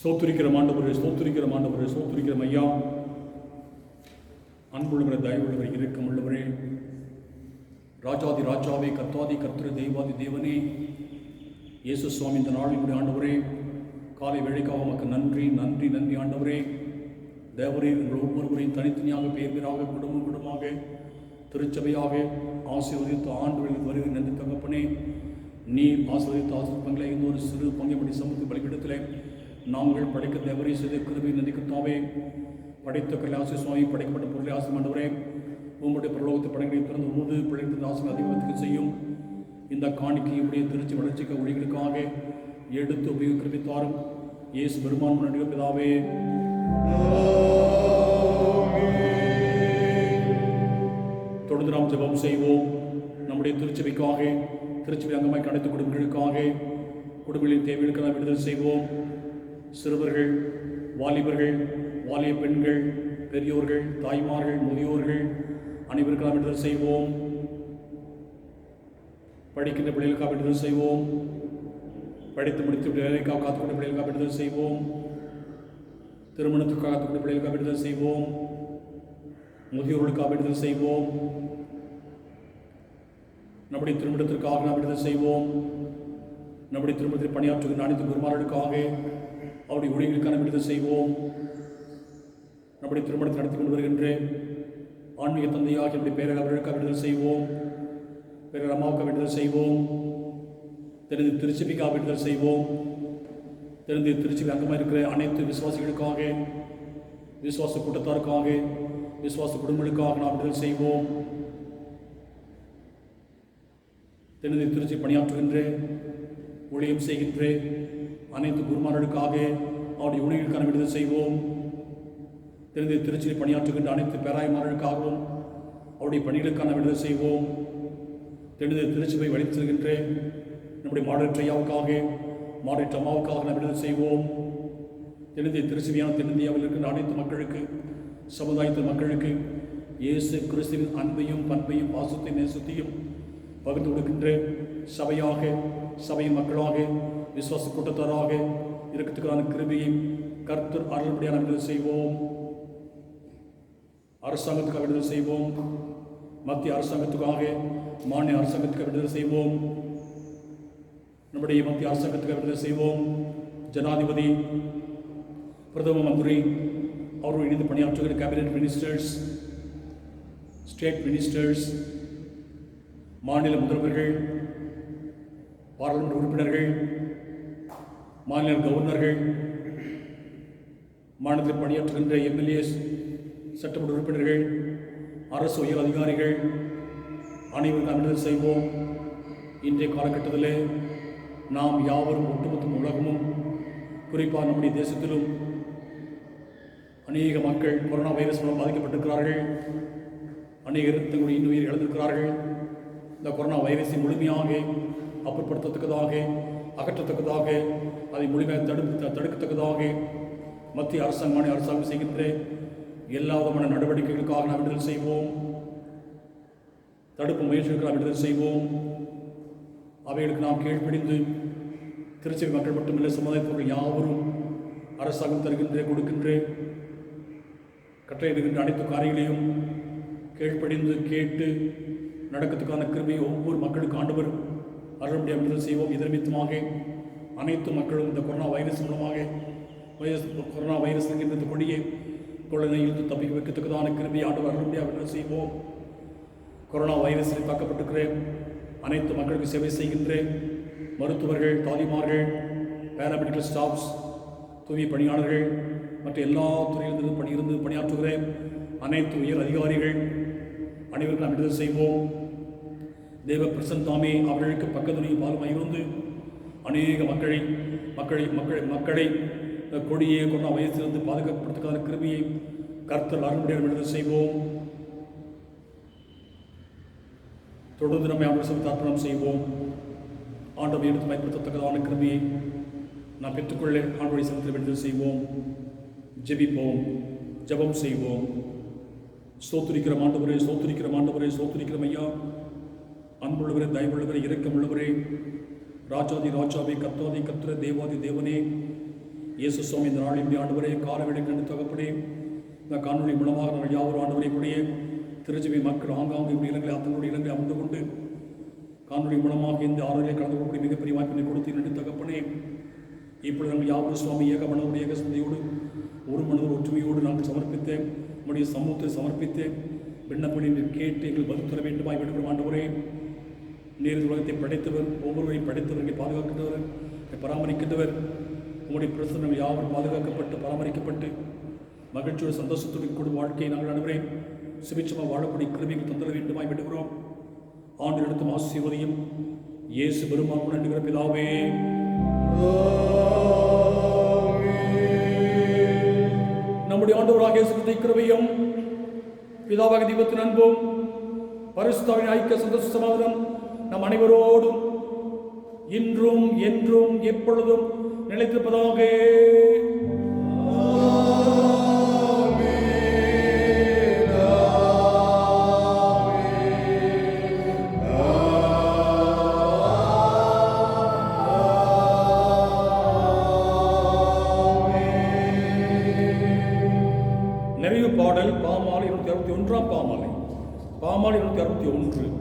S1: ஸ்தோத்திரிக்கிறோம் ஆண்டவரே, ஸ்தோத்திரிக்கிறோம் ஆண்டவரே, ஸ்தோத்திரிக்கிறோம் ஐயா. அன்புள்ளவரே, தயவுள்ளவரே, இரக்கமுள்ளவரே, ராஜாதி ராஜாவே, கர்த்தாதி கர்த்தரே, தெய்வாதி தேவனே, இயேசு சுவாமி, இந்த நாளினுடைய ஆண்டவரே காலை வேளைக்காக உமக்கு நன்றி நன்றி நன்றி ஆண்டவரே. தேவரே, எங்கள் ஒவ்வொருவரையும் தனித்தனியாக பேர் பேராக குடும்பம் குடும்பமாக திருச்சபையாக ஆசீர்வதித்து ஆண்டுகளில் வருகிற நன்றி தகப்பனே. நீ ஆசீர்வதித்து ஆசீர்வங்களை இந்த ஒரு சிறு பங்கைப்படி சமூக பலிபீடத்தில் நாங்கள் படைக்க தேவரை செய்த கிருபை நதிக்குத்தாவே படைத்த கல்யாசி சுவாமி படைக்கப்பட்ட பொருளை ஆசை ஆண்டவரே உங்களுடைய பிரலோகத்தை படங்களை திறந்து உமது பிழைத்த ஆசை அதிகத்துக்கு செய்யும் இந்த காணிக்கையுடைய திருச்சி வளர்ச்சிக்க ஒளிகளுக்காக எடுத்து உபயோகித்தாரும் இயேசு பெருமான் முன்னாடி பிதாவே. தொடர்ந்து நாம் ஜெபம் செய்வோம். நம்முடைய திருச்சபைக்காக திருச்சபை அங்கமாய் அனைத்து குடும்பங்களுக்காக குடும்பங்களின் தேவைகளுக்கு நாம் விடுதலை செய்வோம். சிறுவர்கள், வாலிபர்கள், வாலிய பெண்கள், பெரியோர்கள், தாய்மார்கள், முதியோர்கள் அனைவருக்கும் நாம் விடுதலை செய்வோம். படிக்கின்ற பிள்ளைகளுக்காக விடுதலை செய்வோம். படித்து முடித்து வேலைக்காக காத்துக்கொண்ட பிள்ளைகளுக்காக விடுதலை செய்வோம். திருமணத்துக்காக காத்துக்கொண்ட பிள்ளைகளுக்காக விடுதலை செய்வோம். முதியோர்களுக்காக விடுதலை செய்வோம். நம்முடைய திருமணத்திற்காக நாம் விடுதலை செய்வோம். நம்முடைய திருமணத்தில் பணியாற்றுகின்ற அனைத்து குருமார்களுக்காக அவருடைய ஊழியர்களுக்கான விடுதலை செய்வோம். நம்முடைய திருமணத்தை நடத்தி கொண்டு வருகின்ற ஆன்மீக தந்தையாக நம்முடைய பேரர் அவர்களுக்காக விடுதலை செய்வோம். பேரர் அம்மாவுக்காக விடுதலை செய்வோம். தெரிந்து திருச்சபைக்காக விடுதலை செய்வோம். தெரிந்து திருச்சபை அங்கமாக இருக்கிற அனைத்து விசுவாசிகளுக்காக, விசுவாச கூட்டத்தாருக்காக, விசுவாச குடும்பங்களுக்காக நாம் விடுதலை செய்வோம். தெரிந்து திருச்சி பணியாற்றுகின்ற ஊழியம் செய்கின்ற அனைத்து குருமார்களுக்காக அவருடைய ஊழியர்களுக்கான விடுதலை செய்வோம். தெரிந்து திருச்சியில் பணியாற்றுகின்ற அனைத்து பேராயமார்களுக்காகவும் அவருடைய பணிகளுக்கான விடுதலை செய்வோம். தெரிந்து திருச்சியை வழித்து செல்கின்ற நம்முடைய மாடரேட்டர் ஐயாவுக்காக, மாடரேட்டர் அம்மாவுக்காக நாம் விடுதலை செய்வோம். தெரிந்து திருச்சியான தென்னிந்தியாவில் இருக்கின்ற அனைத்து மக்களுக்கு, சமுதாயத்து மக்களுக்கு இயேசு கிறிஸ்துவின் அன்பையும் பண்பையும் பாசத்தையும் நேசத்தையும் பகிர்ந்து கொடுக்கின்ற சபையாக, சபையின் மக்களாக, விசுவாச கூட்டத்தாராக இருக்கிறதுக்கான கிருபையை கர்த்தர் அருள்படியாக விடுதலை செய்வோம். அரசாங்கத்துக்காக விடுதலை செய்வோம். மத்திய அரசாங்கத்துக்காக, மாநில அரசாங்கத்துக்காக விடுதலை செய்வோம். நம்முடைய மத்திய அரசாங்கத்துக்காக விடுதலை செய்வோம். ஜனாதிபதி, பிரதம மந்திரி, அவர்கள் இணைந்து பணியாற்றுகிற கேபினெட் மினிஸ்டர்ஸ், ஸ்டேட் மினிஸ்டர்ஸ், மாநில முதல்வர்கள், பாராளுமன்ற உறுப்பினர்கள், மாநில கவர்னர்கள், மாநிலத்தில் பணியாற்றுகின்ற எம்எல்ஏஸ், சட்டமன்ற உறுப்பினர்கள், அரசு உயர் அதிகாரிகள் அனைவருக்கும் விடுதலை செய்வோம். இன்றைய காலகட்டத்தில் நாம் யாவரும் ஒட்டுமொத்த உலகமும், குறிப்பாக நம்முடைய தேசத்திலும் அநேக மக்கள் கொரோனா வைரஸ் மூலம் பாதிக்கப்பட்டிருக்கிறார்கள். அநேகர் தங்களுடைய இன்னுயிர் இழந்திருக்கிறார்கள். இந்த கொரோனா வைரஸை முழுமையாக அப்புறப்படுத்தத்தக்கதாக, அகற்றத்தக்கதாக, அதை முழுமையாக தடுக்கத்தக்கதாக மத்திய அரசாங்கம், மாநில அரசாங்கம் செய்கின்ற எல்லா விதமான நடவடிக்கைகளுக்காக நாம் விடுதலை செய்வோம். தடுப்பு முயற்சிகளுக்கு நாம் விடுதலை செய்வோம். அவைகளுக்கு நாம் கீழ்ப்படிந்து திருச்சபை மக்கள் மட்டுமில்லை, சமுதாயத்தவர்கள் யாவரும் அரசாங்கம் தருகின்ற, கொடுக்கின்ற, கட்டளையிடுகின்ற அனைத்து காரியங்களையும் கீழ்ப்படிந்து கேட்டு நடக்கிறதுக்கான கிருபையை ஒவ்வொரு மக்களுக்கு ஆண்டவர் அருள்படியாக விடுதலை செய்வோம். இதன் நிமித்தமாக அனைத்து மக்களும் இந்த கொரோனா வைரஸ் மூலமாக கொரோனா வைரஸ் என்கின்ற கொடியை குழந்தையிலிருந்து தப்பிக்க வைக்கத்தக்கதான கிருபையை ஆண்டவர் அருள்படியாக விடுதலை செய்வோம். கொரோனா வைரஸில் தாக்கப்பட்டிருக்கிற அனைத்து மக்களுக்கு சேவை செய்கின்ற மருத்துவர்கள், தாதிமார்கள், பேராமெடிக்கல் ஸ்டாஃப்ஸ், தூய்மை பணியாளர்கள் மற்ற எல்லா துறையிலிருந்து பணியாற்றுகிற அனைத்து உயர் அதிகாரிகள் அனைவருக்கும் நாம் விடுதலை செய்வோம். தேவ பிரசன் தாமே அவர்களுக்கு பக்கத்துணையும் பாலுமாய் இருந்து அநேக மக்களை கொடியே கொரோனா வயசிலிருந்து பாதுகாப்படுத்துக்கான கிருபியை கர்த்தர் அருள்படியாக விடுதலை செய்வோம். தொடர்ந்து நம்மை ஆண்டவர் அர்ப்பணம் செய்வோம். ஆண்டவரை எடுத்து பயன்படுத்தத்தக்கதான கிருபியை நாம் பெற்றுக்கொள்ள ஆண்டவரை செலுத்த விடுதலை செய்வோம். ஜெபிப்போம், ஜெபம் செய்வோம். ஸ்தோத்திரிக்கிற ஆண்டவரே, ஸ்தோத்திரிக்கிற ஆண்டவரே, ஸ்தோத்திரிக்கிற ஐயா, அன்புள்ளவரே, தயவுள்ளவரே, இரக்கமுள்ளவரே, ராஜாதி ராஜாவே, கர்த்தாதி கர்த்தரே, தேவாதி தேவனே, இயேசு சுவாமி, இந்த நாள் இப்படி ஆண்டவரே காலவேளை கண்டு தகப்பனே, இந்த காணொலி மூலமாக நாங்கள் யாவரும் ஆண்டவரை கூடிய திருச்சபை மக்கள் ஆங்காங்கு இப்படி இடங்களை தங்களுடைய இடங்களை அமர்ந்து கொண்டு காணொலி மூலமாக இந்த ஆரோக்கிய கலந்து கொள்ளக்கூடிய மிகப்பெரிய வாய்ப்பினை கொடுத்து நன்றி தகப்பனே. இப்பொழுது நாங்கள் யாவரும் சுவாமி ஏக மனதோடு, ஏக சிந்தையோடு, ஒரு மனதோடு, ஒற்றுமையோடு நாங்கள் சமர்ப்பித்து நம்முடைய சமூகத்தை சமர்ப்பித்து விண்ணப்பங்களை கேட்டு எங்கள் பதில் தர வேண்டுமாய் விடுகிற ஆண்டவரே. நீர் உலகத்தை படைத்தவர், ஒவ்வொருவரையும் படைத்தவர்களை பாதுகாக்கின்றவர், பராமரிக்கின்றவர். உங்களுடைய பிரசனங்கள் யாவரும் பாதுகாக்கப்பட்டு பராமரிக்கப்பட்டு மகிழ்ச்சியோட சந்தோஷத்துடன் கூடும் வாழ்க்கையை நாங்கள் அனைவரையும் சுபிட்சமாக வாழக்கூடிய கிருமிகள் தந்தர வேண்டுமாய் வேண்டுகிறோம். ஆண்டு நடத்தும் ஆசீர்வதியும் இயேசு பெருமான் நன்றுகிற பிதாவே. நம்முடைய ஆண்டவராக இயேசு கிறிஸ்துவின் கிருபையும் பிதாவாகிய தெய்வத்தின் அன்பும் பரிசுத்தாவின் ஐக்கிய சந்தோஷ சமாதானம் நம் அனைவரோடும் இன்றும் என்றும் எப்பொழுதும் நிலைத்திருப்பதாக. நிறைவு பாடல் பாமாலை 261 பாமாலை 261.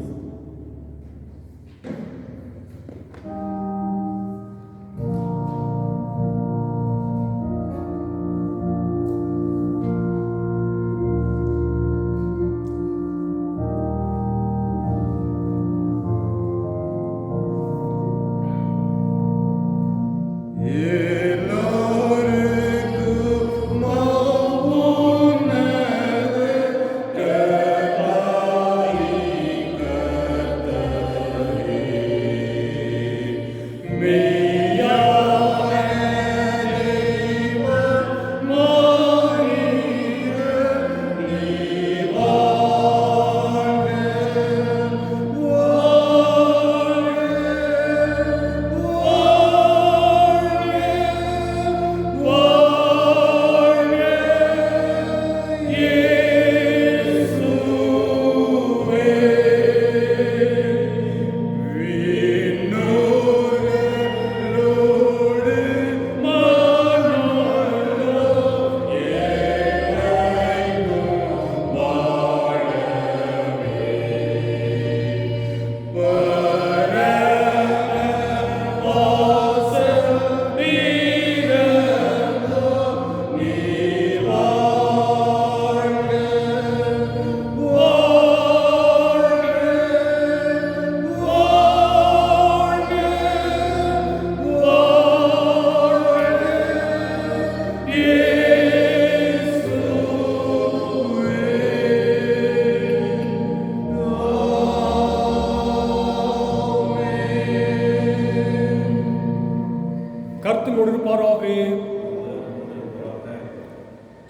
S1: கர்த்தரோடு இருப்பாராக.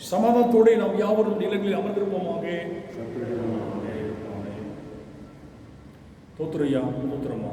S1: சமாதானத்தோடு நாம் யாவரும் நிலங்களில் அமர்ந்திருப்போமாக. தோத்துரையா தோத்துரமா